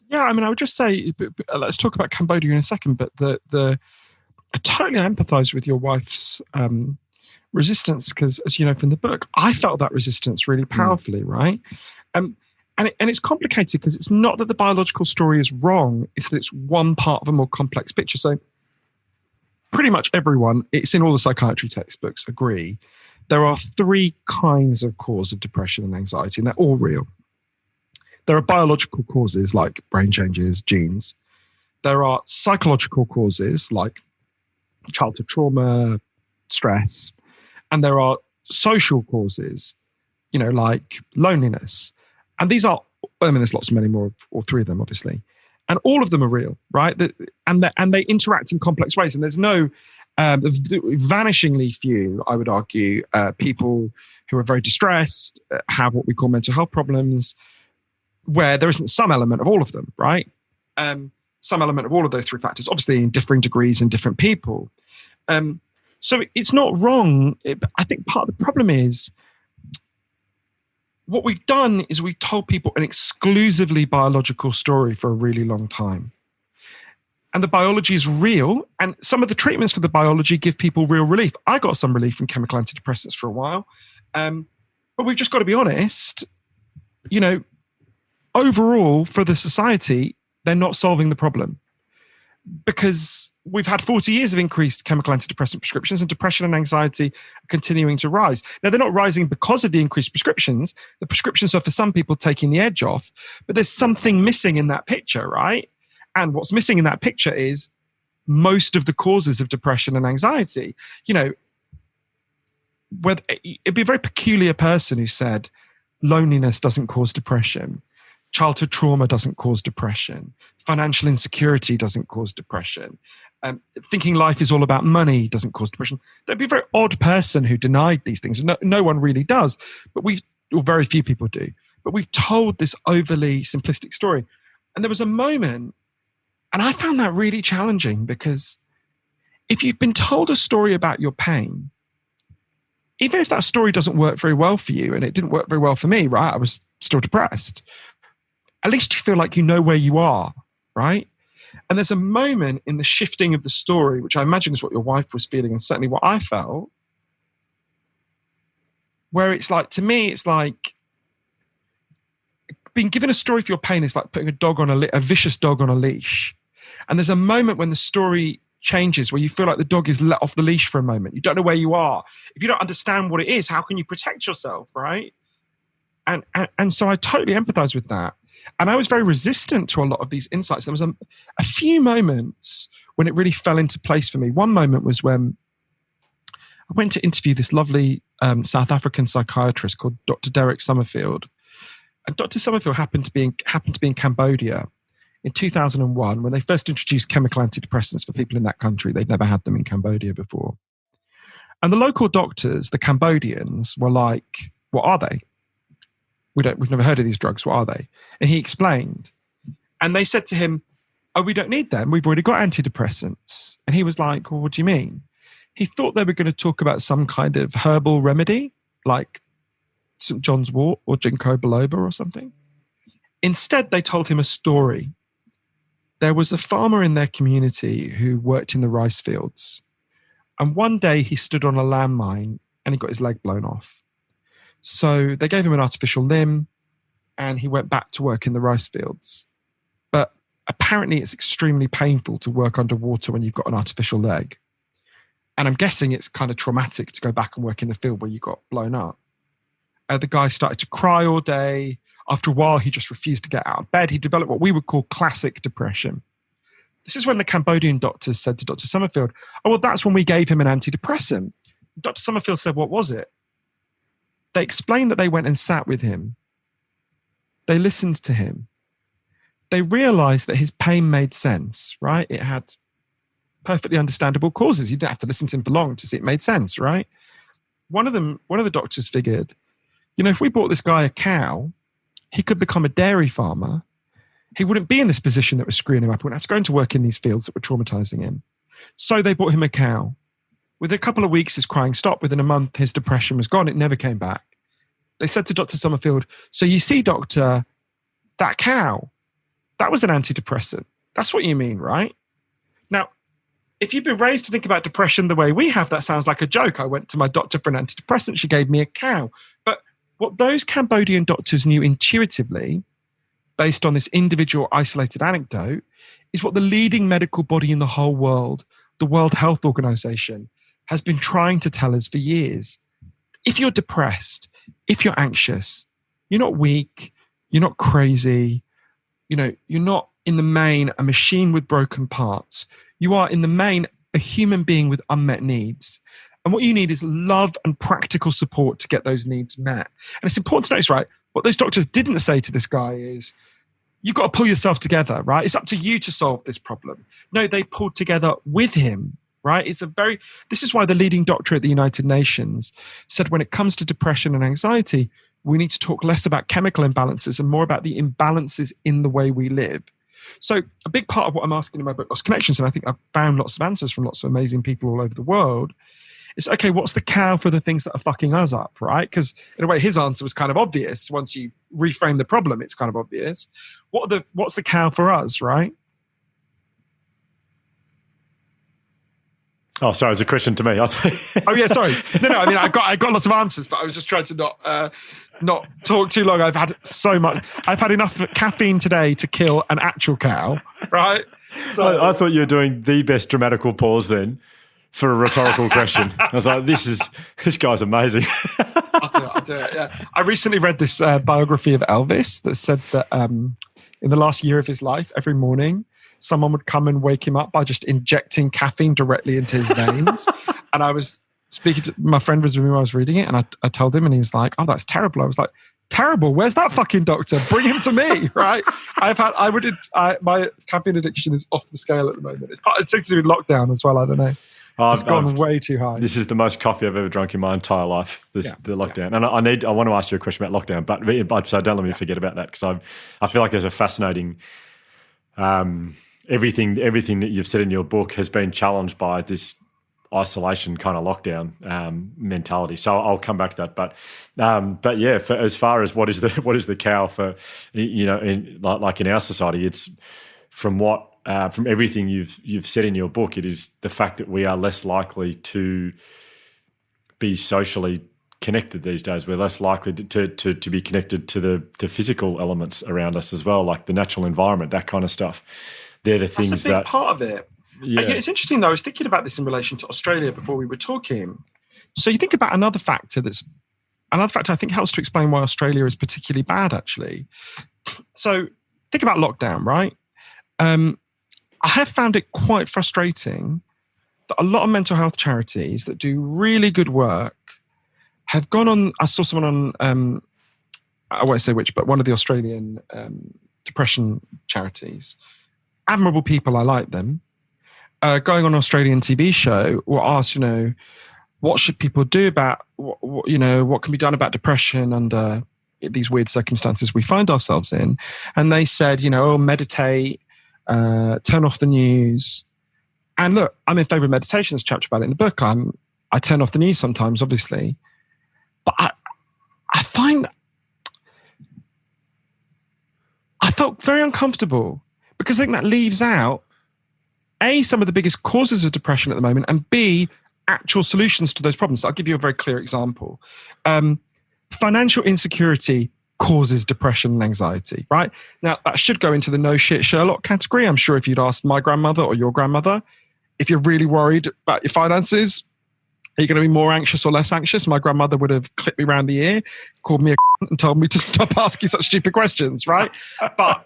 Yeah, I mean, I would just say, let's talk about Cambodia in a second, but I totally empathise with your wife's resistance because, as you know from the book, I felt that resistance really powerfully, right? And it's complicated because it's not that the biological story is wrong, it's that it's one part of a more complex picture. So pretty much everyone, it's in all the psychiatry textbooks, agree, there are three kinds of cause of depression and anxiety, and they're all real. There are biological causes like brain changes, genes. There are psychological causes like childhood trauma, stress. And there are social causes, like loneliness. And these are, there's lots many more, all three of them, obviously. And all of them are real, right? And they interact in complex ways. And there's no, vanishingly few, I would argue, people who are very distressed, have what we call mental health problems, where there isn't some element of all of them, right? Some element of all of those three factors, obviously in differing degrees in different people. So it's not wrong. I think part of the problem is what we've done is we've told people an exclusively biological story for a really long time. And the biology is real. And some of the treatments for the biology give people real relief. I got some relief from chemical antidepressants for a while. But we've just got to be honest, overall for the society, they're not solving the problem because we've had 40 years of increased chemical antidepressant prescriptions and depression and anxiety are continuing to rise. Now, they're not rising because of the increased prescriptions. The prescriptions are for some people taking the edge off, but there's something missing in that picture, right? And what's missing in that picture is most of the causes of depression and anxiety. It'd be a very peculiar person who said loneliness doesn't cause depression. Childhood trauma doesn't cause depression. Financial insecurity doesn't cause depression. Thinking life is all about money doesn't cause depression. There'd be a very odd person who denied these things. No one really does, but very few people do. But we've told this overly simplistic story. And there was a moment, and I found that really challenging because if you've been told a story about your pain, even if that story doesn't work very well for you, and it didn't work very well for me, right? I was still depressed. At least you feel like you know where you are, right? And there's a moment in the shifting of the story, which I imagine is what your wife was feeling and certainly what I felt, where it's like, to me, it's like being given a story for your pain is like putting a vicious dog on a leash. And there's a moment when the story changes where you feel like the dog is let off the leash for a moment. You don't know where you are. If you don't understand what it is, how can you protect yourself, right? And so I totally empathize with that. And I was very resistant to a lot of these insights. There was a few moments when it really fell into place for me. One moment was when I went to interview this lovely South African psychiatrist called Dr. Derek Summerfield. And Dr. Summerfield happened to be in Cambodia in 2001 when they first introduced chemical antidepressants for people in that country. They'd never had them in Cambodia before. And the local doctors, the Cambodians, were like, what are they? We've never heard of these drugs. What are they? And he explained. And they said to him, oh, we don't need them. We've already got antidepressants. And he was like, well, what do you mean? He thought they were going to talk about some kind of herbal remedy, like St. John's wort or ginkgo biloba or something. Instead, they told him a story. There was a farmer in their community who worked in the rice fields. And one day he stood on a landmine and he got his leg blown off. So they gave him an artificial limb and he went back to work in the rice fields. But apparently it's extremely painful to work underwater when you've got an artificial leg. And I'm guessing it's kind of traumatic to go back and work in the field where you got blown up. The guy started to cry all day. After a while, he just refused to get out of bed. He developed what we would call classic depression. This is when the Cambodian doctors said to Dr. Summerfield, oh, well, that's when we gave him an antidepressant. Dr. Summerfield said, what was it? They explained that they went and sat with him. They listened to him. They realized that his pain made sense, right? It had perfectly understandable causes. You didn't have to listen to him for long to see it made sense, right? One of the doctors figured, if we bought this guy a cow, he could become a dairy farmer. He wouldn't be in this position that was screwing him up. He wouldn't have to go into work in these fields that were traumatizing him. So they bought him a cow. Within a couple of weeks, his crying stopped. Within a month, his depression was gone. It never came back. They said to Dr. Summerfield, so you see, doctor, that cow, that was an antidepressant. That's what you mean, right? Now, if you've been raised to think about depression the way we have, that sounds like a joke. I went to my doctor for an antidepressant. She gave me a cow. But what those Cambodian doctors knew intuitively, based on this individual isolated anecdote, is what the leading medical body in the whole world, the World Health Organization, has been trying to tell us for years. If you're depressed, if you're anxious, you're not weak, you're not crazy, you're not in the main a machine with broken parts. You are in the main a human being with unmet needs. And what you need is love and practical support to get those needs met. And it's important to notice, right, what those doctors didn't say to this guy is, you've got to pull yourself together, right? It's up to you to solve this problem. No, they pulled together with him, right? This is why the leading doctor at the United Nations said when it comes to depression and anxiety, we need to talk less about chemical imbalances and more about the imbalances in the way we live. So a big part of what I'm asking in my book, Lost Connections, and I think I've found lots of answers from lots of amazing people all over the world, is, okay, what's the cow for the things that are fucking us up, right? Because in a way, his answer was kind of obvious. Once you reframe the problem, it's kind of obvious. What's the cow for us, right? Oh, sorry, it's a question to me. Oh yeah, sorry. No. I mean, I got lots of answers, but I was just trying to not talk too long. I've had enough caffeine today to kill an actual cow, right? So I thought you were doing the best dramatical pause then for a rhetorical question. I was like, this guy's amazing. I'll do it. Yeah, I recently read this biography of Elvis that said that in the last year of his life, every morning, someone would come and wake him up by just injecting caffeine directly into his veins. And I was speaking to my friend was with me when I was reading it, and I told him, and he was like, "Oh, that's terrible." I was like, "Terrible? Where's that fucking doctor? Bring him to me!" Right? My caffeine addiction is off the scale at the moment. It's to do with lockdown as well. I don't know. It's gone way too high. This is the most coffee I've ever drunk in my entire life. The lockdown, and I want to ask you a question about lockdown, but so don't let me forget about that, because I feel like there's a fascinating. Everything that you've said in your book has been challenged by this isolation kind of lockdown mentality. So I'll come back to that. But yeah, for as far as what is the cow for, like in our society, it's from everything you've said in your book, it is the fact that we are less likely to be socially connected these days. We're less likely to be connected to the physical elements around us as well, like the natural environment, that kind of stuff. They're the things that's a big part of it. Yeah. It's interesting though. I was thinking about this in relation to Australia before we were talking. So you think about another factor I think helps to explain why Australia is particularly bad, actually. So think about lockdown, right? I have found it quite frustrating that a lot of mental health charities that do really good work have gone on. I saw someone on, I won't say which, but one of the Australian depression charities. Admirable people, I like them. Going on an Australian TV show, were asked, what should people do about, what can be done about depression under these weird circumstances we find ourselves in? And they said, meditate, turn off the news. And look, I'm in favor of meditation. There's a chapter about it in the book. I turn off the news sometimes, obviously. But I felt very uncomfortable, because I think that leaves out, A, some of the biggest causes of depression at the moment, and B, actual solutions to those problems. I'll give you a very clear example. Financial insecurity causes depression and anxiety, right? Now, that should go into the no shit Sherlock category. I'm sure if you'd asked my grandmother or your grandmother, if you're really worried about your finances, are you going to be more anxious or less anxious? My grandmother would have clipped me around the ear, called me a and told me to stop asking such stupid questions, right? But,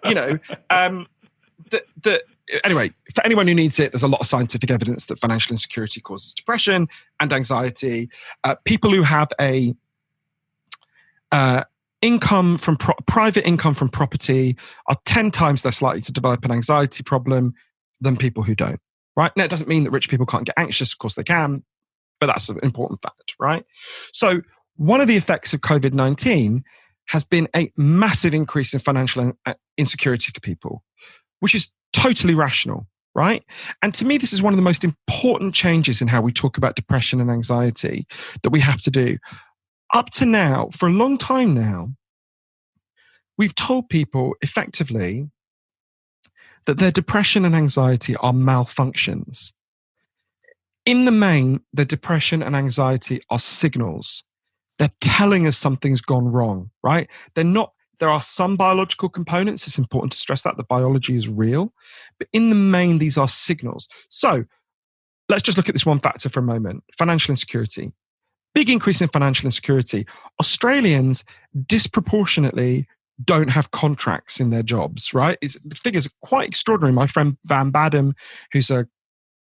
anyway, for anyone who needs it, there's a lot of scientific evidence that financial insecurity causes depression and anxiety. People who have a income from private income from property are 10 times less likely to develop an anxiety problem than people who don't, right? Now, it doesn't mean that rich people can't get anxious. Of course they can, but that's an important fact, right? So one of the effects of COVID-19 has been a massive increase in financial insecurity for people, which is totally rational, right? And to me, this is one of the most important changes in how we talk about depression and anxiety that we have to do. Up to now, for a long time now, we've told people effectively that their depression and anxiety are malfunctions. In the main, the depression and anxiety are signals. They're telling us something's gone wrong, right? There are some biological components. It's important to stress that the biology is real. But in the main, these are signals. So let's just look at this one factor for a moment. Financial insecurity. Big increase in financial insecurity. Australians disproportionately don't have contracts in their jobs, right? The figures are quite extraordinary. My friend Van Badham, who's a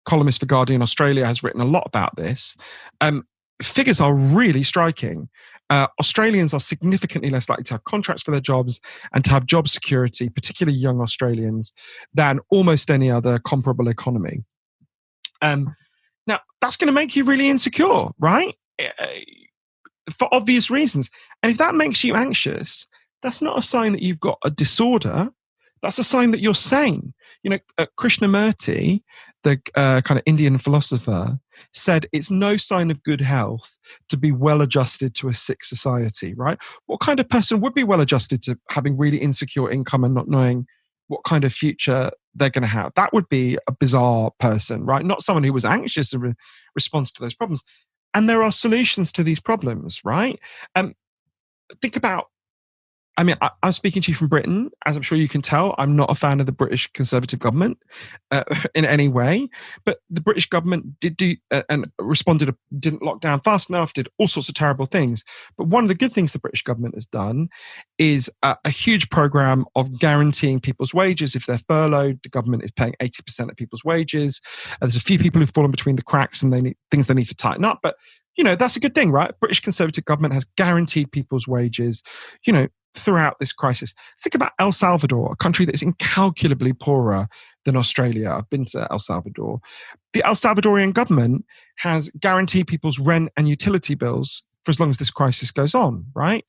columnist for Guardian Australia, has written a lot about this. Figures are really striking. Australians are significantly less likely to have contracts for their jobs and to have job security, particularly young Australians, than almost any other comparable economy. Now, that's going to make you really insecure, right? For obvious reasons. And if that makes you anxious, that's not a sign that you've got a disorder. That's a sign that you're sane. Krishnamurti, the kind of Indian philosopher, said it's no sign of good health to be well adjusted to a sick society, right? What kind of person would be well adjusted to having really insecure income and not knowing what kind of future they're going to have? That would be a bizarre person, right? Not someone who was anxious in response to those problems. And there are solutions to these problems, right? Think about, I'm speaking to you from Britain. As I'm sure you can tell, I'm not a fan of the British Conservative government in any way. But the British government did do and responded, didn't lock down fast enough, did all sorts of terrible things. But one of the good things the British government has done is a huge program of guaranteeing people's wages. If they're furloughed, the government is paying 80% of people's wages. There's a few people who've fallen between the cracks and they need to tighten up. But, that's a good thing, right? British Conservative government has guaranteed people's wages, throughout this crisis. Think about El Salvador, a country that is incalculably poorer than Australia. I've been to El Salvador. The El Salvadorian government has guaranteed people's rent and utility bills for as long as this crisis goes on, right?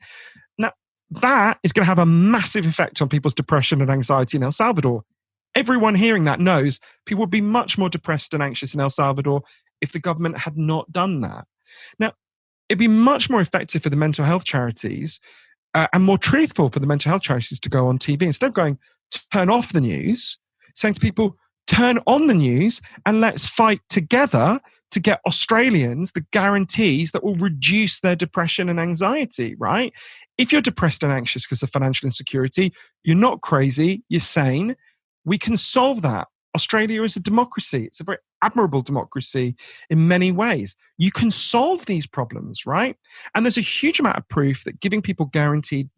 Now, that is going to have a massive effect on people's depression and anxiety in El Salvador. Everyone hearing that knows people would be much more depressed and anxious in El Salvador if the government had not done that. Now, it'd be much more effective for the mental health charities and more truthful for the mental health charities to go on TV instead of going to turn off the news, saying to people, turn on the news and let's fight together to get Australians the guarantees that will reduce their depression and anxiety, right? If you're depressed and anxious because of financial insecurity, you're not crazy, you're sane. We can solve that. Australia is a democracy. It's a very admirable democracy in many ways. You can solve these problems, right? And there's a huge amount of proof that giving people guaranteed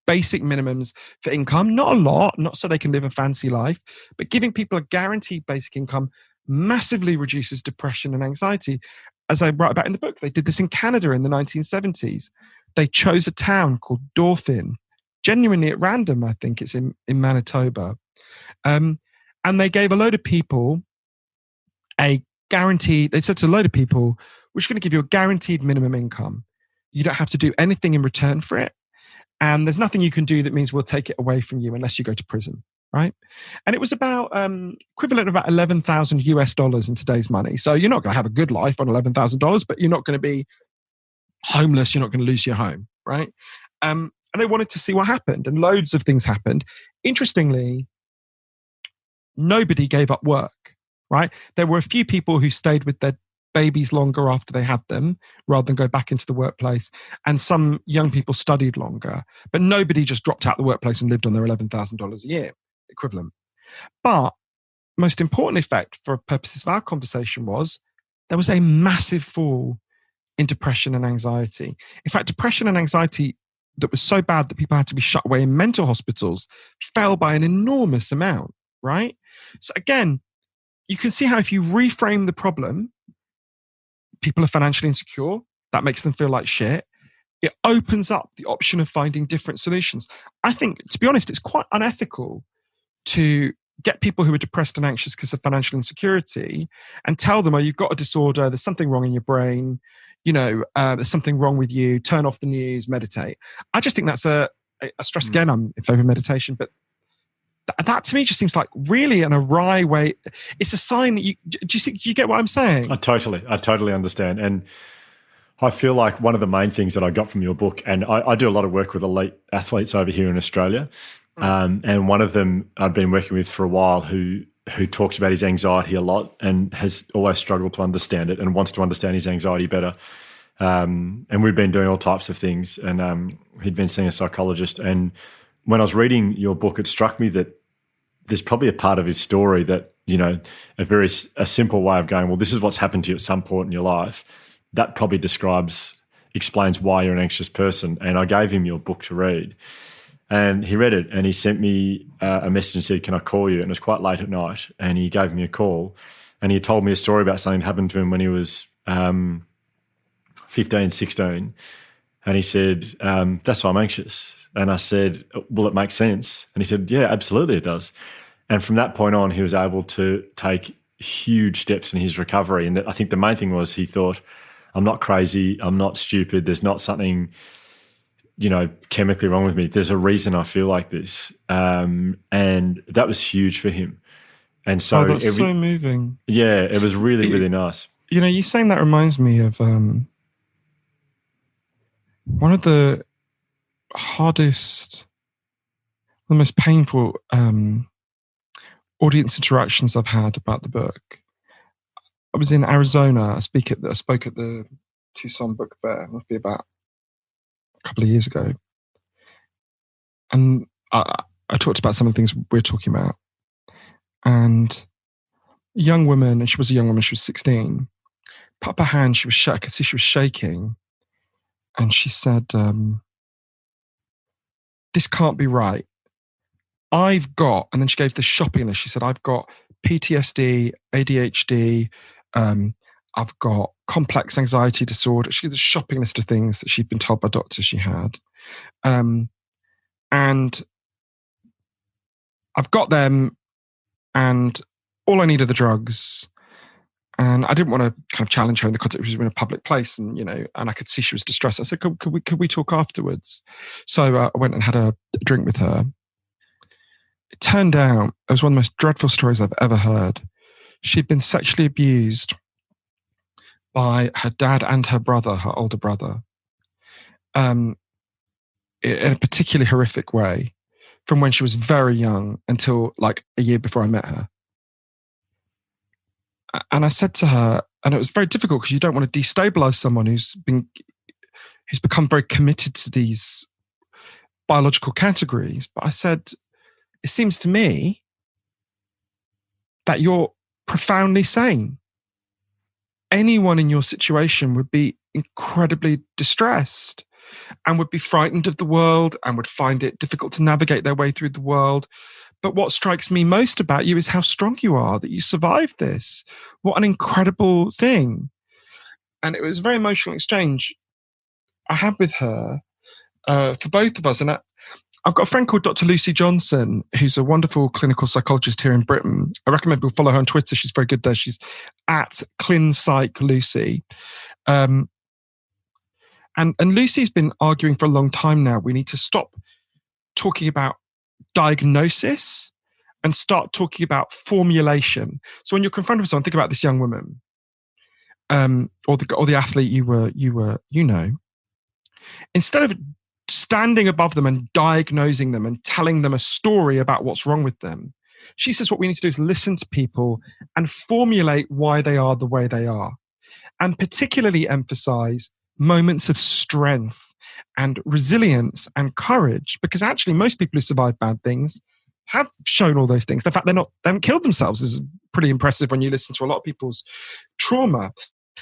basic minimums for income, not a lot, not so they can live a fancy life, but giving people a guaranteed basic income massively reduces depression and anxiety. As I write about in the book, they did this in Canada in the 1970s. They chose a town called Dauphin, genuinely at random, I think it's in Manitoba. And they gave a load of people they said to a load of people, we're just going to give you a guaranteed minimum income. You don't have to do anything in return for it. And there's nothing you can do that means we'll take it away from you unless you go to prison, right? And it was about equivalent of about $11,000 in today's money. So you're not going to have a good life on $11,000, but you're not going to be homeless. You're not going to lose your home, right? And they wanted to see what happened. And loads of things happened. Interestingly, nobody gave up work, right? There were a few people who stayed with their babies longer after they had them rather than go back into the workplace. And some young people studied longer, but nobody just dropped out the workplace and lived on their $11,000 a year equivalent. But most important effect for purposes of our conversation was there was a massive fall in depression and anxiety. In fact, depression and anxiety that was so bad that people had to be shut away in mental hospitals fell by an enormous amount, right? So again, you can see how if you reframe the problem, people are financially insecure, that makes them feel like shit. It opens up the option of finding different solutions. I think, to be honest, it's quite unethical to get people who are depressed and anxious because of financial insecurity and tell them, oh, you've got a disorder, there's something wrong in your brain, there's something wrong with you, turn off the news, meditate. I just think that's a stress. Again, I'm in favor of meditation, but that to me just seems like really an awry way. It's a sign. Do you get what I'm saying? I totally understand. And I feel like one of the main things that I got from your book, and I do a lot of work with elite athletes over here in Australia, and one of them I've been working with for a while who talks about his anxiety a lot and has always struggled to understand it and wants to understand his anxiety better. And we've been doing all types of things, and he'd been seeing a psychologist. And when I was reading your book, it struck me that there's probably a part of his story that, a simple way of going, well, this is what's happened to you at some point in your life. That probably explains why you're an anxious person. And I gave him your book to read. And he read it and he sent me a message and said, can I call you? And it was quite late at night. And he gave me a call and he told me a story about something that happened to him when he was 15, 16. And he said, that's why I'm anxious. And I said, well, it makes sense. And he said, yeah, absolutely it does. And from that point on, he was able to take huge steps in his recovery. And I think the main thing was he thought, I'm not crazy, I'm not stupid, there's not something, chemically wrong with me. There's a reason I feel like this. And that was huge for him. And so that's so moving. Yeah, it was really, really nice. You saying that reminds me of one of the hardest, the most painful audience interactions I've had about the book. I was in Arizona. I spoke at the Tucson Book Fair. It must be about a couple of years ago. And I talked about some of the things we're talking about. And a young woman, and she was a young woman, she was 16, put up her hand, she was I could see she was shaking. And she said, this can't be right. I've got, and then she gave the shopping list. She said, I've got PTSD, ADHD, I've got complex anxiety disorder. She had a shopping list of things that she'd been told by doctors she had. And I've got them, and all I need are the drugs. And I didn't want to kind of challenge her in the context. She was in a public place, and and I could see she was distressed. I said, "Could we talk afterwards?" So I went and had a drink with her. It turned out it was one of the most dreadful stories I've ever heard. She'd been sexually abused by her dad and her brother, her older brother, in a particularly horrific way, from when she was very young until like a year before I met her. And I said to her, and it was very difficult because you don't want to destabilize someone who's become very committed to these biological categories. But I said, it seems to me that you're profoundly sane. Anyone in your situation would be incredibly distressed and would be frightened of the world and would find it difficult to navigate their way through the world. But what strikes me most about you is how strong you are, that you survived this. What an incredible thing. And it was a very emotional exchange I had with her for both of us. And I've got a friend called Dr. Lucy Johnson, who's a wonderful clinical psychologist here in Britain. I recommend people follow her on Twitter. She's very good there. She's at ClinPsychLucy. And Lucy's been arguing for a long time now, we need to stop talking about diagnosis and start talking about formulation. So when you're confronted with someone, think about this young woman, or the athlete you were. Instead of standing above them and diagnosing them and telling them a story about what's wrong with them, she says what we need to do is listen to people and formulate why they are the way they are. and particularly emphasize moments of strength and resilience and courage, because actually most people who survive bad things have shown all those things. The fact they haven't killed themselves is pretty impressive when you listen to a lot of people's trauma.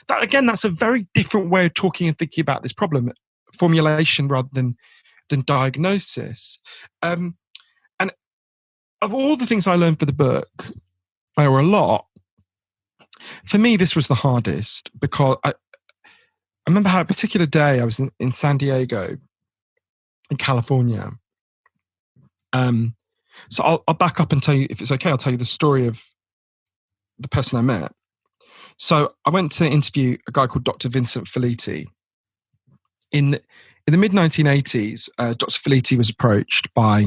That, again, that's a very different way of talking and thinking about this problem, formulation rather than diagnosis. And of all the things I learned for the book, there were a lot. For me, this was the hardest, because I remember how a particular day I was in San Diego, in California. So I'll back up and tell you, if it's okay, I'll tell you the story of the person I met. So I went to interview a guy called Dr. Vincent Felitti. In the mid-1980s, Dr. Felitti was approached by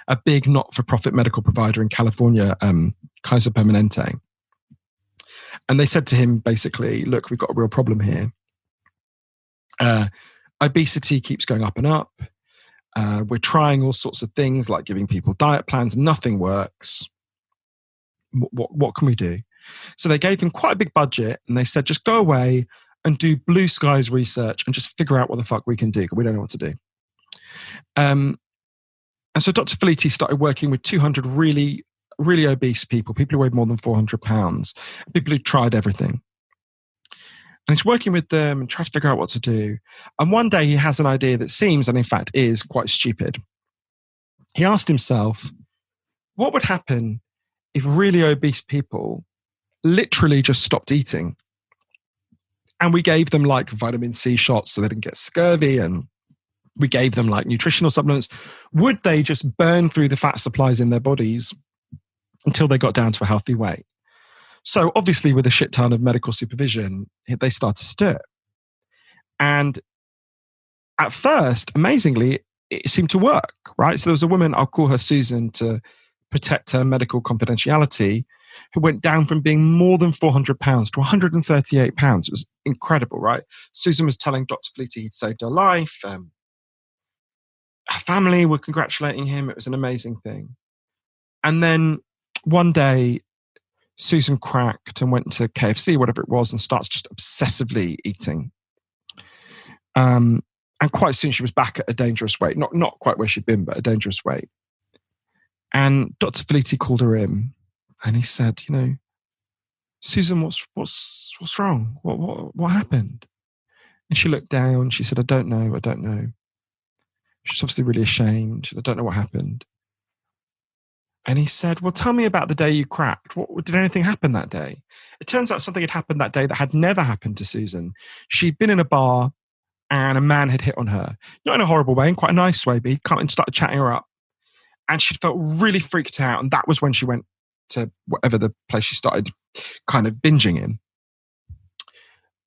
a big not-for-profit medical provider in California, Kaiser Permanente. And they said to him, basically, look, we've got a real problem here. Obesity keeps going up and up. We're trying all sorts of things like giving people diet plans. Nothing works. What can we do? So they gave him quite a big budget, and they said, just go away and do blue skies research and just figure out what the fuck we can do, because we don't know what to do. And so Dr. Felitti started working with 200 really, really obese people who weighed more than 400 pounds, people who tried everything. And he's working with them and trying to figure out what to do. And one day he has an idea that seems, and in fact is, quite stupid. He asked himself, what would happen if really obese people literally just stopped eating? And we gave them like vitamin C shots so they didn't get scurvy, and we gave them like nutritional supplements. Would they just burn through the fat supplies in their bodies until they got down to a healthy weight? So obviously with a shit ton of medical supervision, they started to do it. And at first, amazingly, it seemed to work, right? So there was a woman, I'll call her Susan to protect her medical confidentiality, who went down from being more than 400 pounds to 138 pounds. It was incredible, right? Susan was telling Dr. Felitti he'd saved her life. Her family were congratulating him. It was an amazing thing. And then one day, Susan cracked and went to KFC, whatever it was, and starts just obsessively eating. And quite soon she was back at a dangerous weight. Not quite where she'd been, but a dangerous weight. And Dr. Felitti called her in, and he said, Susan, what's wrong? What happened? And she looked down. She said, I don't know. She's obviously really ashamed. She said, I don't know what happened. And he said, well, tell me about the day you cracked. Did anything happen that day? It turns out something had happened that day that had never happened to Susan. She'd been in a bar and a man had hit on her. Not in a horrible way, in quite a nice way, but he come and started chatting her up. And she felt really freaked out. And that was when she went to whatever the place she started kind of binging in.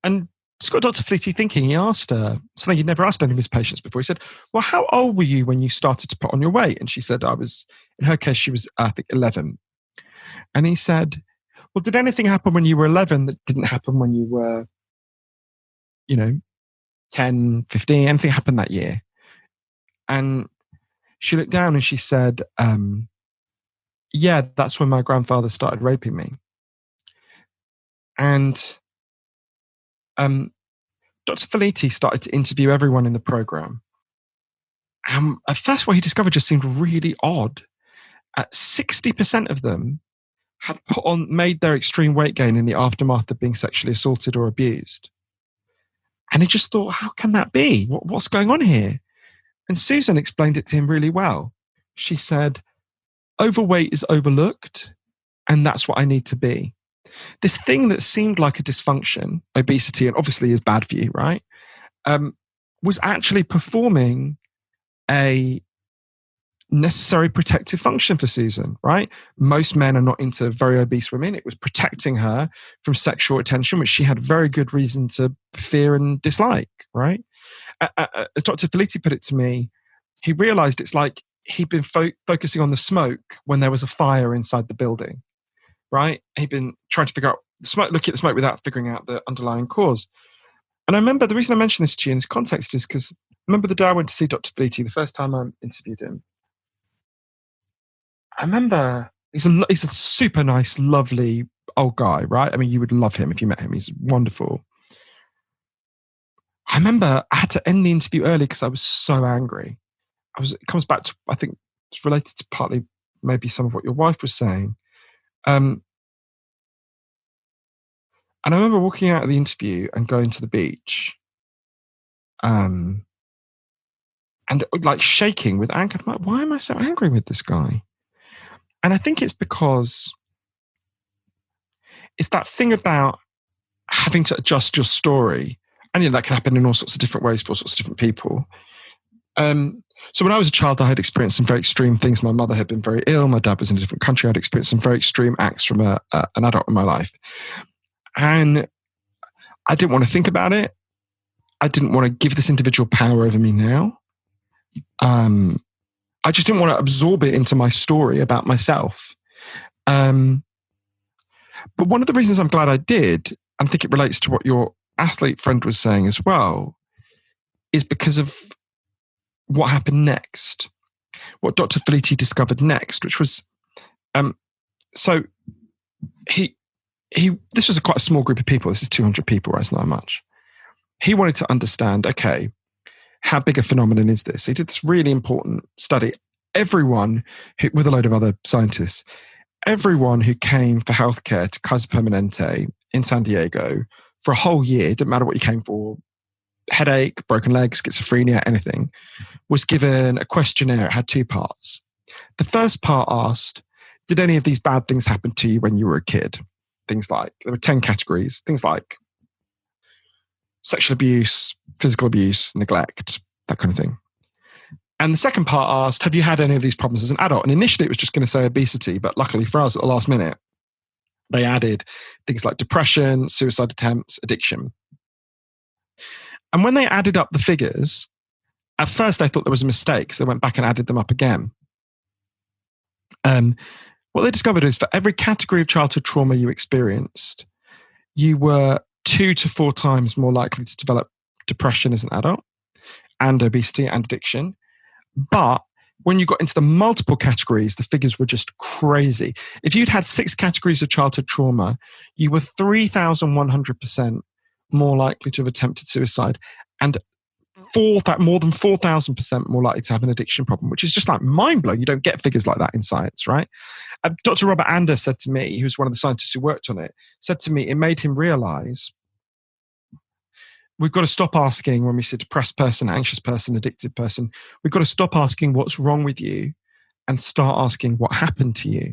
And it's got Dr. Felitti thinking. He asked her something he'd never asked any of his patients before. He said, well, how old were you when you started to put on your weight? And she said, in her case, she was, I think, 11. And he said, well, did anything happen when you were 11 that didn't happen when you were, 10, 15? Anything happened that year? And she looked down and she said, yeah, that's when my grandfather started raping me. And Dr. Felitti started to interview everyone in the program. At first, what he discovered just seemed really odd. 60% of them had made their extreme weight gain in the aftermath of being sexually assaulted or abused. And he just thought, how can that be? What's going on here? And Susan explained it to him really well. She said, overweight is overlooked, and that's what I need to be. This thing that seemed like a dysfunction, obesity, and obviously is bad for you, right? Was actually performing a necessary protective function for Susan, right? Most men are not into very obese women. It was protecting her from sexual attention, which she had very good reason to fear and dislike, right? As Dr. Felitti put it to me, he realized it's like he'd been focusing on the smoke when there was a fire inside the building, right? He'd been trying to figure out the smoke, looking at the smoke without figuring out the underlying cause. And I remember, the reason I mention this to you in this context is because I remember the day I went to see Dr. Felitti, the first time I interviewed him. I remember He's a super nice, lovely old guy, right? I mean, you would love him if you met him. He's wonderful. I remember I had to end the interview early because I was so angry. It comes back to, I think it's related to partly maybe some of what your wife was saying. And I remember walking out of the interview and going to the beach, and like shaking with anger. I'm like, why am I so angry with this guy? And I think it's because it's that thing about having to adjust your story. And that can happen in all sorts of different ways for all sorts of different people. So when I was a child, I had experienced some very extreme things. My mother had been very ill. My dad was in a different country. I'd experienced some very extreme acts from an adult in my life. And I didn't want to think about it. I didn't want to give this individual power over me now. I just didn't want to absorb it into my story about myself. But one of the reasons I'm glad I did, and I think it relates to what your athlete friend was saying as well, is because of what happened next, what Dr. Felitti discovered next, which was, so this was quite a small group of people. This is 200 people, right? It's not much. He wanted to understand, okay, how big a phenomenon is this? He did this really important study. Everyone, with a load of other scientists, everyone who came for healthcare to Kaiser Permanente in San Diego for a whole year, didn't matter what you came for, headache, broken legs, schizophrenia, anything, was given a questionnaire. It had 2 parts. The first part asked, did any of these bad things happen to you when you were a kid? Things like, there were 10 categories, things like sexual abuse, physical abuse, neglect, that kind of thing. And the second part asked, have you had any of these problems as an adult? And initially it was just going to say obesity, but luckily for us at the last minute, they added things like depression, suicide attempts, addiction. And when they added up the figures, at first they thought there was a mistake, so they went back and added them up again. What they discovered is for every category of childhood trauma you experienced, you were 2 to 4 times more likely to develop depression as an adult, and obesity and addiction. But when you got into the multiple categories, the figures were just crazy. If you'd had 6 categories of childhood trauma, you were 3,100% more likely to have attempted suicide, and more than 4,000% more likely to have an addiction problem, which is just like mind-blowing. You don't get figures like that in science, right? Dr. Robert Ander said to me, who's one of the scientists who worked on it, said to me, it made him realize we've got to stop asking when we see a depressed person, anxious person, addicted person, we've got to stop asking what's wrong with you and start asking what happened to you.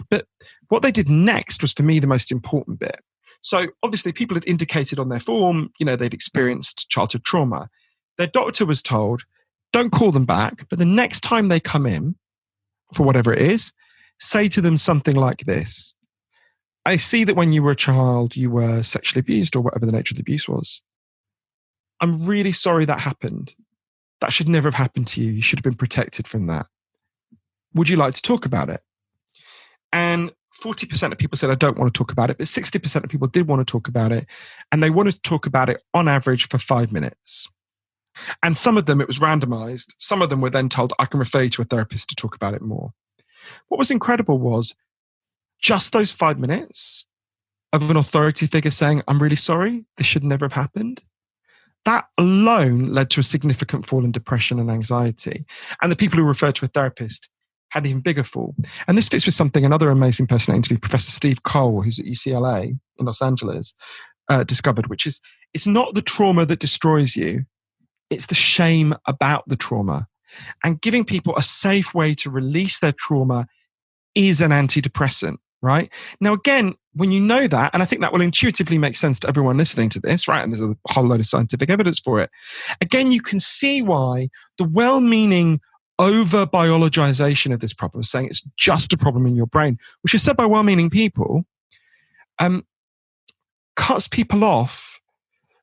But what they did next was, for me, the most important bit. So obviously people had indicated on their form, they'd experienced childhood trauma. Their doctor was told, don't call them back, but the next time they come in, for whatever it is, say to them something like this. I see that when you were a child, you were sexually abused, or whatever the nature of the abuse was. I'm really sorry that happened. That should never have happened to you. You should have been protected from that. Would you like to talk about it? And 40% of people said, I don't want to talk about it, but 60% of people did want to talk about it. And they wanted to talk about it on average for 5 minutes. And some of them, it was randomized. Some of them were then told, I can refer you to a therapist to talk about it more. What was incredible was just those 5 minutes of an authority figure saying, I'm really sorry, this should never have happened. That alone led to a significant fall in depression and anxiety. And the people who referred to a therapist had an even bigger fall. And this fits with something another amazing person I interviewed, Professor Steve Cole, who's at UCLA in Los Angeles, discovered, which is, it's not the trauma that destroys you, it's the shame about the trauma. And giving people a safe way to release their trauma is an antidepressant, right? Now, again, when you know that, and I think that will intuitively make sense to everyone listening to this, right? And there's a whole load of scientific evidence for it. Again, you can see why the well-meaning over-biologization of this problem, saying it's just a problem in your brain, which is said by well-meaning people, cuts people off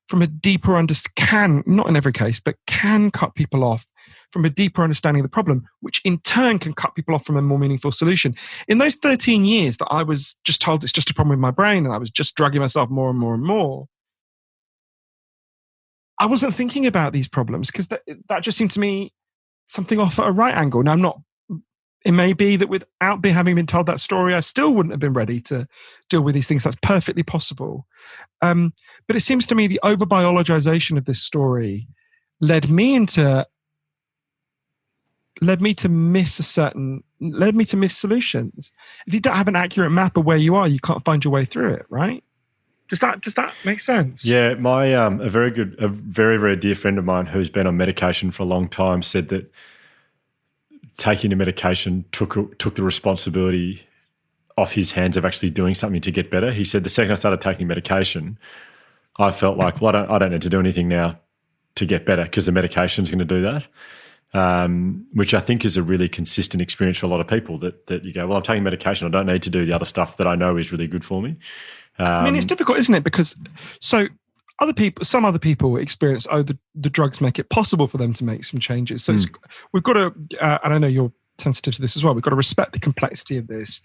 from a deeper understanding, not in every case, but can cut people off from a deeper understanding of the problem, which in turn can cut people off from a more meaningful solution. In those 13 years that I was just told it's just a problem with my brain and I was just drugging myself more and more and more, I wasn't thinking about these problems because that just seemed to me something off at a right angle. Now, I'm not It may be that without having been told that story, I still wouldn't have been ready to deal with these things. That's perfectly possible. But it seems to me the over-biologization of this story led me to miss solutions. If you don't have an accurate map of where you are, you can't find your way through it, right? Does that make sense? Yeah, my a very, very dear friend of mine who's been on medication for a long time said that taking the medication took the responsibility off his hands of actually doing something to get better. He said the second I started taking medication, I felt like, well, I don't need to do anything now to get better because the medication's going to do that. Which I think is a really consistent experience for a lot of people that you go, well, I'm taking medication. I don't need to do the other stuff that I know is really good for me. I mean, it's difficult, isn't it? Because some other people experience, the drugs make it possible for them to make some changes. So we've got to, and I know you're sensitive to this as well, we've got to respect the complexity of this.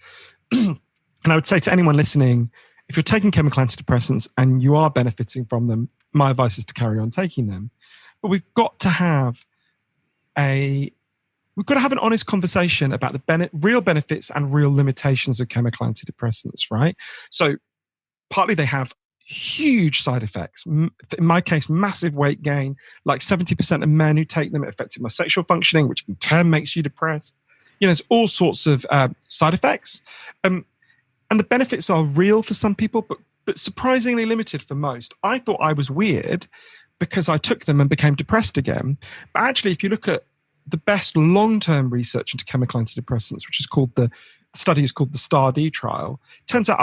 And I would say to anyone listening, if you're taking chemical antidepressants and you are benefiting from them, my advice is to carry on taking them. But we've got to have an honest conversation about the real benefits and real limitations of chemical antidepressants, right? So partly they have huge side effects. In my case, massive weight gain. Like 70% of men who take them, it affected my sexual functioning, which in turn makes you depressed. There's all sorts of side effects. And the benefits are real for some people, but surprisingly limited for most. I thought I was weird because I took them and became depressed again. But actually, if you look at the best long-term research into chemical antidepressants, which is called the study is called the STAR-D trial, turns out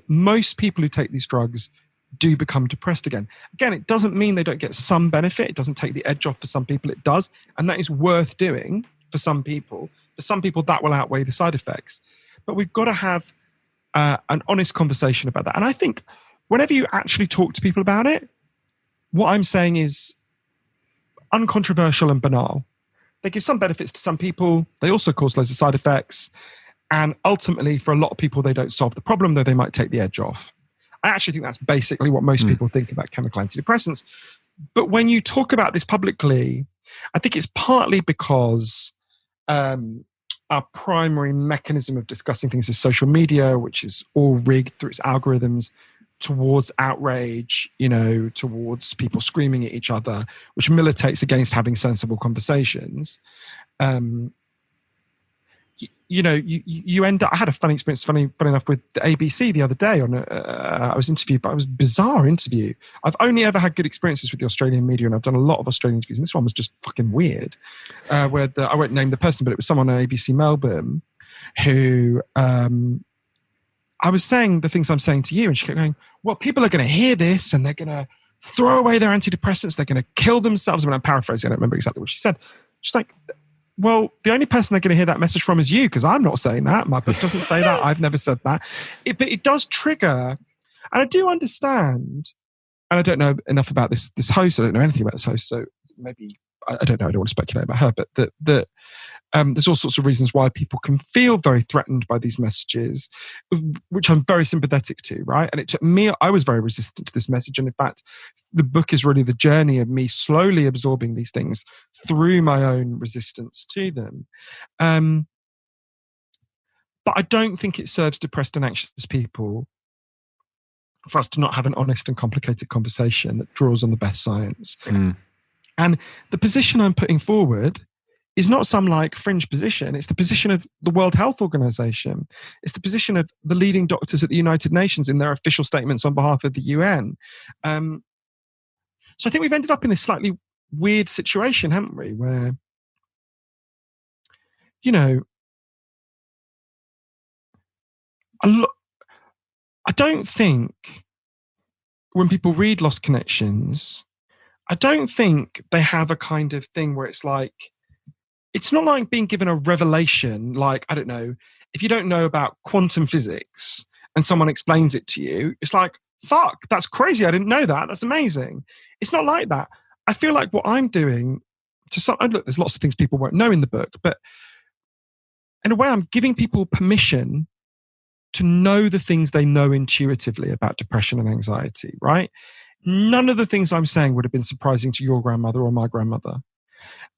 most people who take these drugs do become depressed again. Again, it doesn't mean they don't get some benefit. It doesn't take the edge off for some people. It does. And that is worth doing for some people. For some people, that will outweigh the side effects. But we've got to have an honest conversation about that. And I think whenever you actually talk to people about it, what I'm saying is uncontroversial and banal. They give some benefits to some people. They also cause loads of side effects. And ultimately, for a lot of people, they don't solve the problem, though they might take the edge off. I actually think that's basically what most people think about chemical antidepressants. But when you talk about this publicly, I think it's partly because our primary mechanism of discussing things is social media, which is all rigged through its algorithms towards outrage, towards people screaming at each other, which militates against having sensible conversations. You end up. I had a funny experience, funny enough, with the ABC the other day. I was interviewed, but it was a bizarre interview. I've only ever had good experiences with the Australian media, and I've done a lot of Australian interviews, and this one was just fucking weird. I won't name the person, but it was someone on ABC Melbourne who I was saying the things I'm saying to you, and she kept going, well, people are going to hear this, and they're going to throw away their antidepressants. They're going to kill themselves. I mean, I'm paraphrasing. I don't remember exactly what she said. She's like, well, the only person they're going to hear that message from is you, because I'm not saying that. My book doesn't say that. I've never said that. But it does trigger, and I do understand, and I don't know enough about this host. I don't know anything about this host, so maybe, I don't know, I don't want to speculate about her, but that there's all sorts of reasons why people can feel very threatened by these messages, which I'm very sympathetic to, right? And it took me, I was very resistant to this message. And in fact, the book is really the journey of me slowly absorbing these things through my own resistance to them. But I don't think it serves depressed and anxious people for us to not have an honest and complicated conversation that draws on the best science. And the position I'm putting forward is not some like fringe position. It's the position of the World Health Organization. It's the position of the leading doctors at the United Nations in their official statements on behalf of the UN. So I think we've ended up in this slightly weird situation, haven't we? Where, I don't think when people read Lost Connections, I don't think they have a kind of thing where it's like, it's not like being given a revelation, like, I don't know, if you don't know about quantum physics and someone explains it to you, it's like, fuck, that's crazy. I didn't know that. That's amazing. It's not like that. I feel like what I'm doing look, there's lots of things people won't know in the book, but in a way, I'm giving people permission to know the things they know intuitively about depression and anxiety, right? None of the things I'm saying would have been surprising to your grandmother or my grandmother.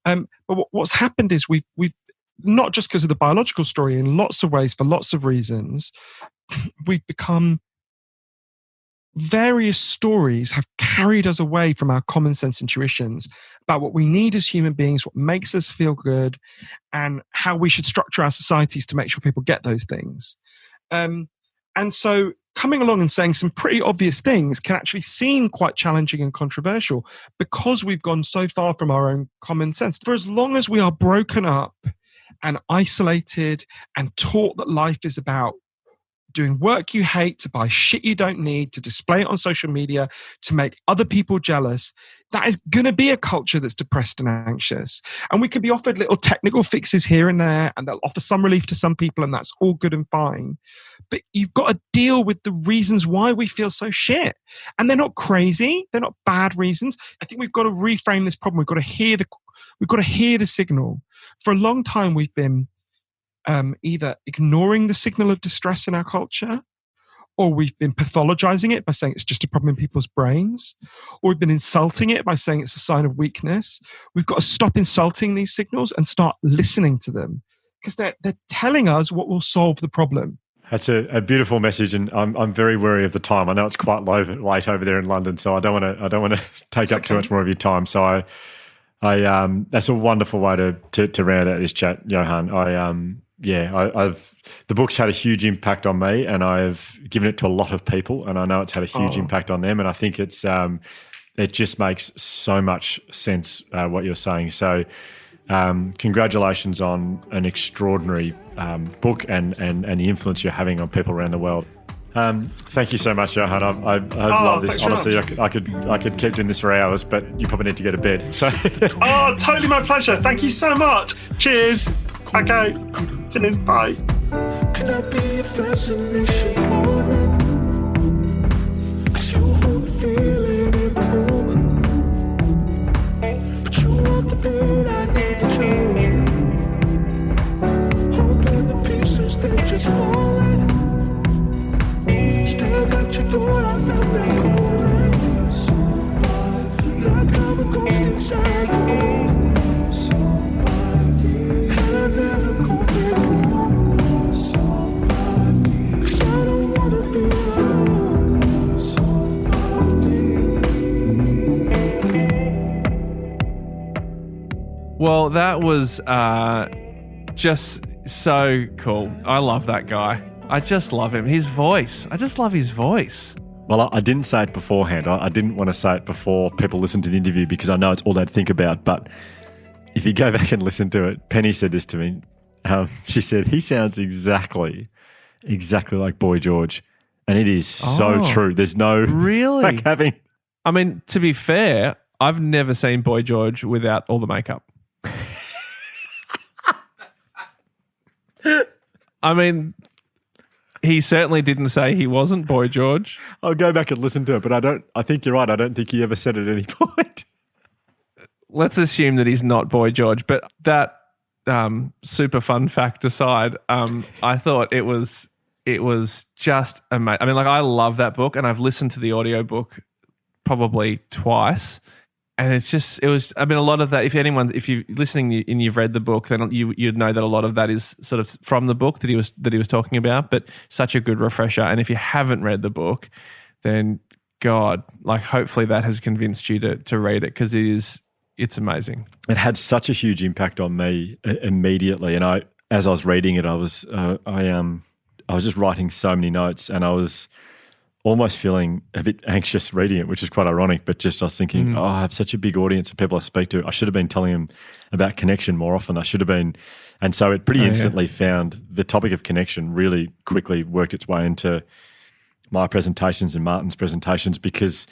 But what's happened is we've not just because of the biological story, in lots of ways, for lots of reasons, we've become, various stories have carried us away from our common sense intuitions about what we need as human beings, what makes us feel good, and how we should structure our societies to make sure people get those things. And so coming along and saying some pretty obvious things can actually seem quite challenging and controversial because we've gone so far from our own common sense. For as long as we are broken up and isolated and taught that life is about doing work you hate, to buy shit you don't need, to display it on social media, to make other people jealous, that is going to be a culture that's depressed and anxious. And we can be offered little technical fixes here and there, and they'll offer some relief to some people, and that's all good and fine. But you've got to deal with the reasons why we feel so shit. And they're not crazy. They're not bad reasons. I think we've got to reframe this problem. We've got to hear the signal. For a long time, we've been either ignoring the signal of distress in our culture, or we've been pathologizing it by saying it's just a problem in people's brains, or we've been insulting it by saying it's a sign of weakness. We've got to stop insulting these signals and start listening to them, because they're telling us what will solve the problem. That's a beautiful message, and I'm very wary of the time. I know it's quite late over there in London, so I don't want to take up too much more of your time. So I that's a wonderful way to round out this chat, Johann. The book's had a huge impact on me, and I've given it to a lot of people, and I know it's had a huge impact on them, and I think it just makes so much sense what you're saying. So congratulations on an extraordinary book and the influence you're having on people around the world. Thank you so much, Johann. I love this. Honestly, I could keep doing this for hours, but you probably need to go to bed. So, totally my pleasure. Thank you so much. Cheers. Okay. Cheers. Bye. Can I be a fascination moment? 'Cause you hold the feeling in the room, but you want the beat, I need the tune. Hoping the pieces they just falling. Still got your door, I felt that calling. Somebody, like I'm a ghost inside the room. Somebody, and I never go back home. Somebody, 'cause I don't wanna be alone. Somebody. Well, that was just so cool. I love that guy. I just love him. His voice. I just love his voice. well, I didn't say it beforehand. I didn't want to say it before people listen to the interview because I know it's all they'd think about. But if you go back and listen to it, Penny said this to me. She said, he sounds exactly like Boy George. And it is so true. There's no... Really? I mean, to be fair, I've never seen Boy George without all the makeup. I mean, he certainly didn't say he wasn't Boy George. I'll go back and listen to it, but I think you're right. I don't think he ever said it at any point. Let's assume that he's not Boy George. But that super fun fact aside, I thought it was just amazing. I mean, like, I love that book, and I've listened to the audiobook probably twice. And a lot of that, if you're listening and you've read the book, then you'd know that a lot of that is sort of from the book that he was talking about, but such a good refresher. And if you haven't read the book, then God, like, hopefully that has convinced you to read it, because it's amazing. It had such a huge impact on me immediately. And as I was reading it, I was just writing so many notes, and I was almost feeling a bit anxious reading it, which is quite ironic, but just I was thinking, I have such a big audience of people I speak to. I should have been telling them about connection more often. I should have been. And so it pretty instantly found the topic of connection really quickly worked its way into my presentations and Martin's presentations, because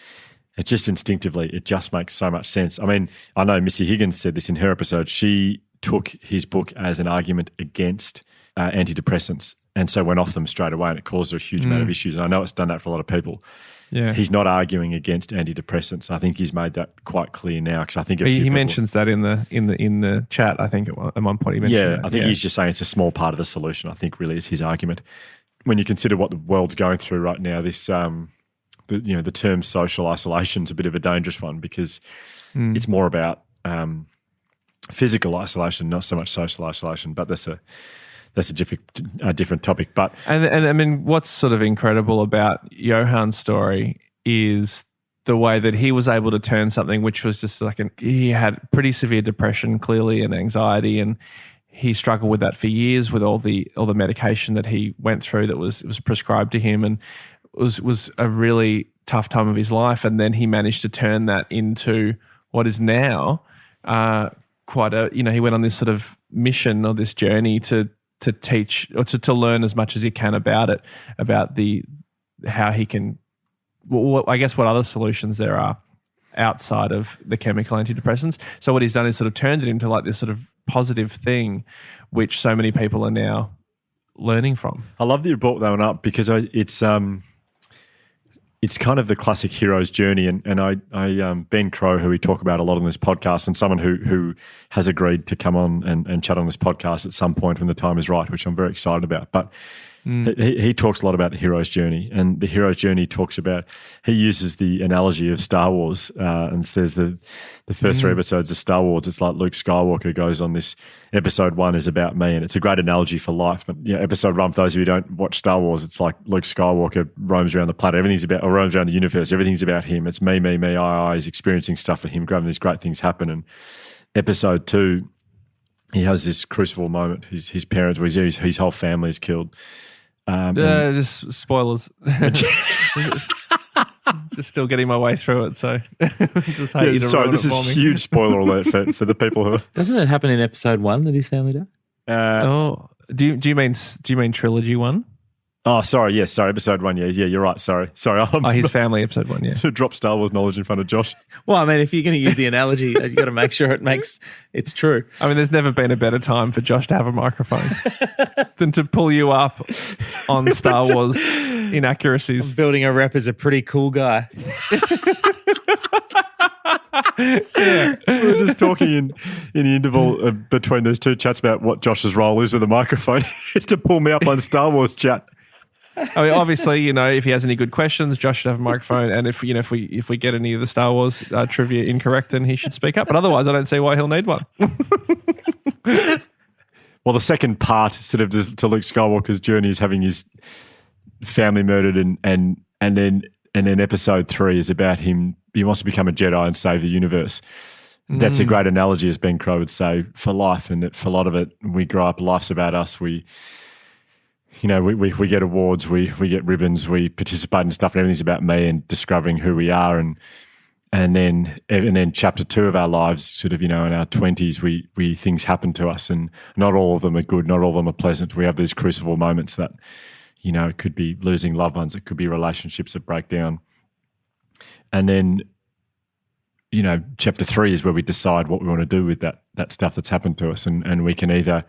it just instinctively, it just makes so much sense. I mean, I know Missy Higgins said this in her episode. She took his book as an argument against antidepressants, and so went off them straight away, and it caused her a huge amount of issues. And I know it's done that for a lot of people. Yeah, he's not arguing against antidepressants. I think he's made that quite clear now, because I think he mentions that in the chat. I think at one point he mentioned. Yeah, I think he's just saying it's a small part of the solution. I think really is his argument. When you consider what the world's going through right now, this the term social isolation is a bit of a dangerous one, because it's more about physical isolation, not so much social isolation. But that's a different topic. But and I mean, what's sort of incredible about Johann's story is the way that he was able to turn something which was just like he had pretty severe depression, clearly, and anxiety, and he struggled with that for years with all the medication that he went through that was prescribed to him, and was a really tough time of his life. And then he managed to turn that into what is now quite a, he went on this sort of mission or this journey to teach or to learn as much as he can about it, about how he can. I guess what other solutions there are outside of the chemical antidepressants. So what he's done is sort of turned it into like this sort of positive thing, which so many people are now learning from. I love that you brought that one up because it's kind of the classic hero's journey. And I Ben Crow, who we talk about a lot on this podcast, and someone who has agreed to come on and chat on this podcast at some point when the time is right, which I'm very excited about. But he talks a lot about the hero's journey, and the hero's journey he uses the analogy of Star Wars and says that the first 3 episodes of Star Wars, it's like Luke Skywalker goes on this, episode 1 is about me, and it's a great analogy for life. But episode 1, for those of you who don't watch Star Wars, it's like Luke Skywalker roams around the planet, roams around the universe, everything's about him. It's me, I. He's experiencing stuff for him, grabbing these great things happen. And episode 2, he has this crucible moment. His parents, his whole family is killed. Just spoilers. Just still getting my way through it, so just hate you to sorry, ruin this it is for me. huge spoiler alert for the people who. Doesn't it happen in episode 1 that his family died? Do you mean trilogy 1? Oh, sorry. Yes, sorry. Episode 1. Yeah, you're right. Sorry. His family episode 1. Yeah. Drop Star Wars knowledge in front of Josh. Well, I mean, if you're going to use the analogy, you've got to make sure it's true. I mean, there's never been a better time for Josh to have a microphone than to pull you up on Star Wars inaccuracies. Building a rep as a pretty cool guy. Yeah. We were just talking in the interval between those two chats about what Josh's role is with a microphone. It's to pull me up on Star Wars chat. I mean, obviously, if he has any good questions, Josh should have a microphone. And if we get any of the Star Wars trivia incorrect, then he should speak up. But otherwise, I don't see why he'll need one. Well, the second part, sort of, to Luke Skywalker's journey is having his family murdered, and then episode 3 is about him. He wants to become a Jedi and save the universe. That's a great analogy, as Ben Crow would say, for life, and that for a lot of it, we grow up, life's about us. We get awards, we get ribbons, we participate in stuff, and everything's about me and discovering who we are. And then chapter 2 of our lives, sort of, in our 20s, we things happen to us, and not all of them are good, not all of them are pleasant. We have these crucible moments that, it could be losing loved ones, it could be relationships that break down. And then, chapter 3 is where we decide what we want to do with that stuff that's happened to us, and we can either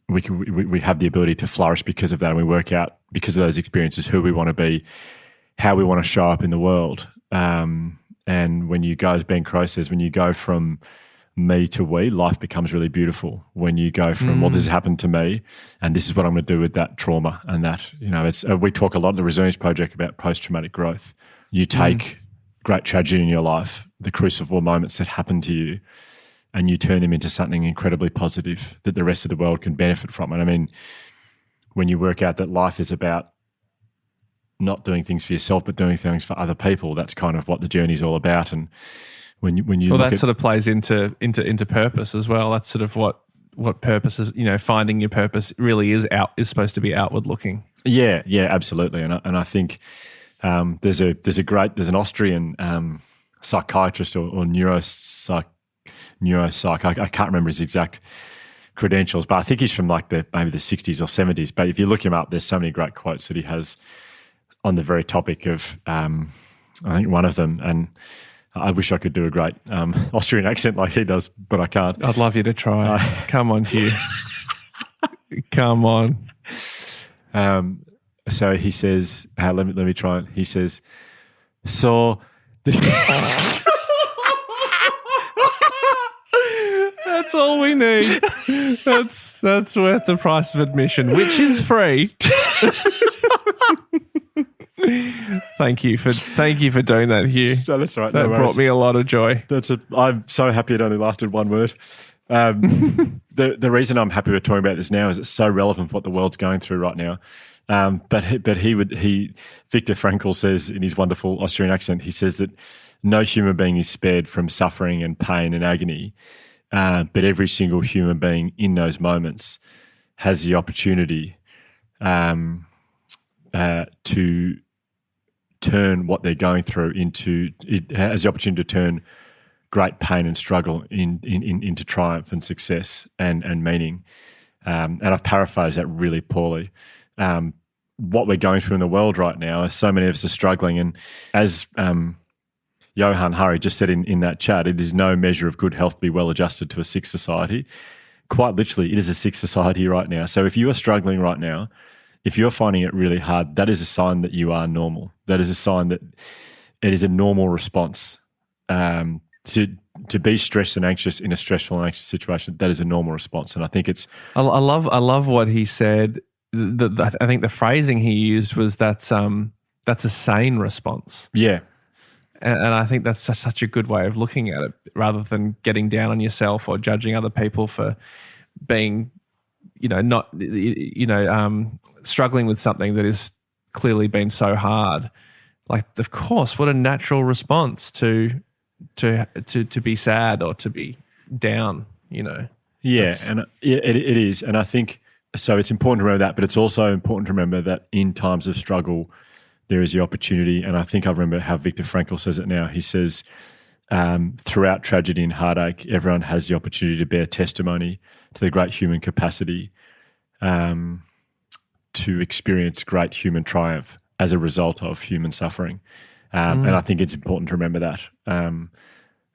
we have the ability to flourish because of that, and we work out because of those experiences who we want to be, how we want to show up in the world. And when you go, as Ben Crow says, when you go from me to we, life becomes really beautiful. When you go from, well, this has happened to me, and this is what I'm going to do with that trauma, and that, it's we talk a lot in the Resilience Project about post-traumatic growth. You take great tragedy in your life, the crucible moments that happen to you, and you turn them into something incredibly positive that the rest of the world can benefit from. And I mean, when you work out that life is about not doing things for yourself, but doing things for other people, that's kind of what the journey is all about. And when you that sort of plays into purpose as well. That's sort of what purpose is. Finding your purpose really is supposed to be outward looking. Yeah, absolutely. And I think there's an Austrian psychiatrist or neuropsych. I can't remember his exact credentials, but I think he's from like maybe the 60s or 70s. But if you look him up, there's so many great quotes that he has on the very topic of, I think one of them, and I wish I could do a great Austrian accent like he does, but I can't. I'd love you to try. Come on, Hugh. Come on. So he says, let me try it. He says, so... That's all we need. That's worth the price of admission, which is free. Thank you for doing that, Hugh. No, that's all right. That brought me a lot of joy. I'm so happy it only lasted one word. The reason I'm happy we're talking about this now is it's so relevant for what the world's going through right now. But Viktor Frankl says in his wonderful Austrian accent, he says that no human being is spared from suffering and pain and agony, but every single human being in those moments has the opportunity to turn what they're going through into, it has the opportunity to turn great pain and struggle into triumph and success and meaning. And I've paraphrased that really poorly. What we're going through in the world right now is so many of us are struggling. And as Johann Hari just said in that chat, it is no measure of good health to be well adjusted to a sick society. Quite literally, it is a sick society right now. So if you are struggling right now, if you're finding it really hard, that is a sign that you are normal. That is a sign that it is a normal response. To be stressed and anxious in a stressful and anxious situation, that is a normal response. And I think it's... I love what he said. I think the phrasing he used was that's a sane response. Yeah. And I think that's such a good way of looking at it, rather than getting down on yourself or judging other people for being, struggling with something that has clearly been so hard. Like, of course, what a natural response to be sad or to be down, Yeah, it is. And I think, so it's important to remember that, but it's also important to remember that in times of struggle, there is the opportunity. And I think I remember how Viktor Frankl says it now. He says, throughout tragedy and heartache, everyone has the opportunity to bear testimony to the great human capacity to experience great human triumph as a result of human suffering. And I think it's important to remember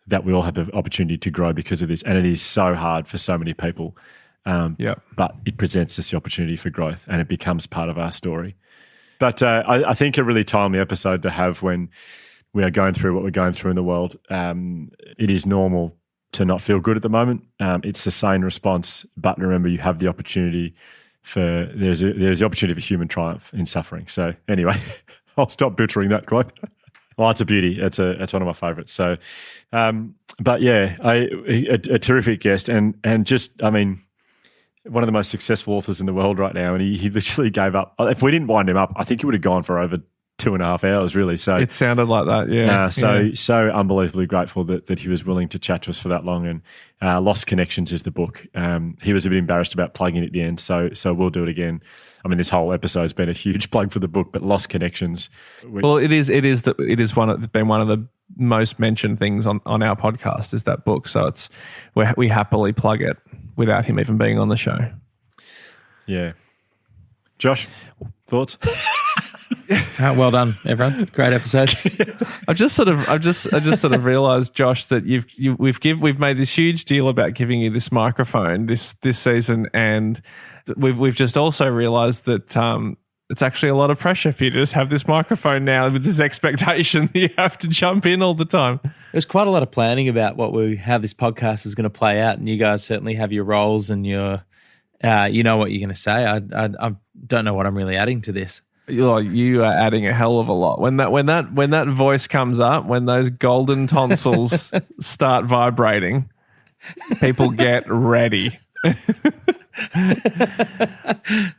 that we all have the opportunity to grow because of this. And it is so hard for so many people. But it presents us the opportunity for growth, and it becomes part of our story. But I think a really timely episode to have when we are going through what we're going through in the world. It is normal to not feel good at the moment. It's a sane response, but remember, you have the opportunity there's the opportunity for human triumph in suffering. So anyway, I'll stop butchering that quote. Well, it's a beauty. It's one of my favourites. So, but yeah, a terrific guest, and just, I mean, one of the most successful authors in the world right now, and he literally gave up. If we didn't wind him up, I think he would have gone for over 2.5 hours, really. So it sounded like that, yeah. So unbelievably grateful that he was willing to chat to us for that long. And Lost Connections is the book. He was a bit embarrassed about plugging it at the end, so we'll do it again. I mean, this whole episode's been a huge plug for the book, but Lost Connections. Well, it is been one of the most mentioned things on our podcast is that book. So we happily plug it without him even being on the show. Yeah. Josh, thoughts? Well done, everyone. Great episode. I just sort of realised, Josh, that we've made this huge deal about giving you this microphone this season, and we've just also realised that it's actually a lot of pressure for you to just have this microphone now with this expectation that you have to jump in all the time. There's quite a lot of planning about how this podcast is going to play out, and you guys certainly have your roles and your, you know what you're going to say. I don't know what I'm really adding to this. You are adding a hell of a lot. When that voice comes up, when those golden tonsils start vibrating, people get ready.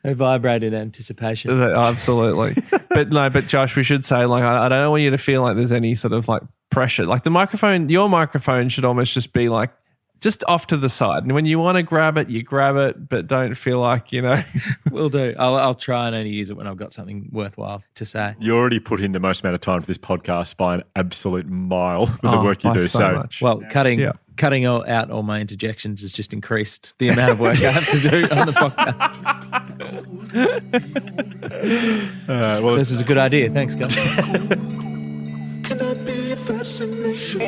They vibrate in anticipation. Absolutely. But Josh, we should say, I don't want you to feel like there's any sort of pressure. Like your microphone should almost just be just off to the side. And when you want to grab it, you grab it, but don't feel like, Will do. I'll try and only use it when I've got something worthwhile to say. You already put in the most amount of time to this podcast by an absolute mile with the work you do. So much. Well, cutting out all my interjections has just increased the amount of work I have to do on the podcast. This is a good idea. Thanks, guys. Can I be a fascination?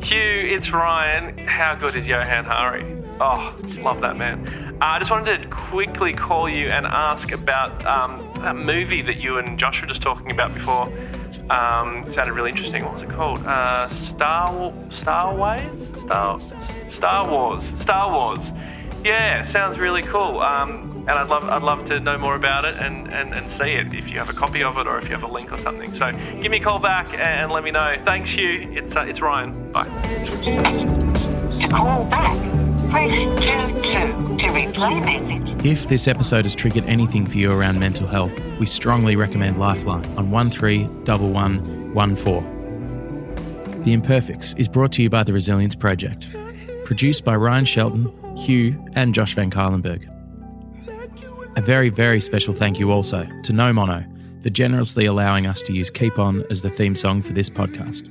Hugh, it's Ryan. How good is Johann Hari? Oh, love that man. I just wanted to quickly call you and ask about that movie that you and Josh were just talking about before. It sounded really interesting. What was it called? Star Wars. Yeah, sounds really cool. and I'd love to know more about it and see it if you have a copy of it or if you have a link or something. So give me a call back and let me know. Thanks, Hugh. It's Ryan. Bye. To call back, press 22 to replay message. If this episode has triggered anything for you around mental health, we strongly recommend Lifeline on 131114. The Imperfects is brought to you by the Resilience Project. Produced by Ryan Shelton, Hugh and Josh Van Kylenberg. A very, very special thank you also to No Mono for generously allowing us to use Keep On as the theme song for this podcast.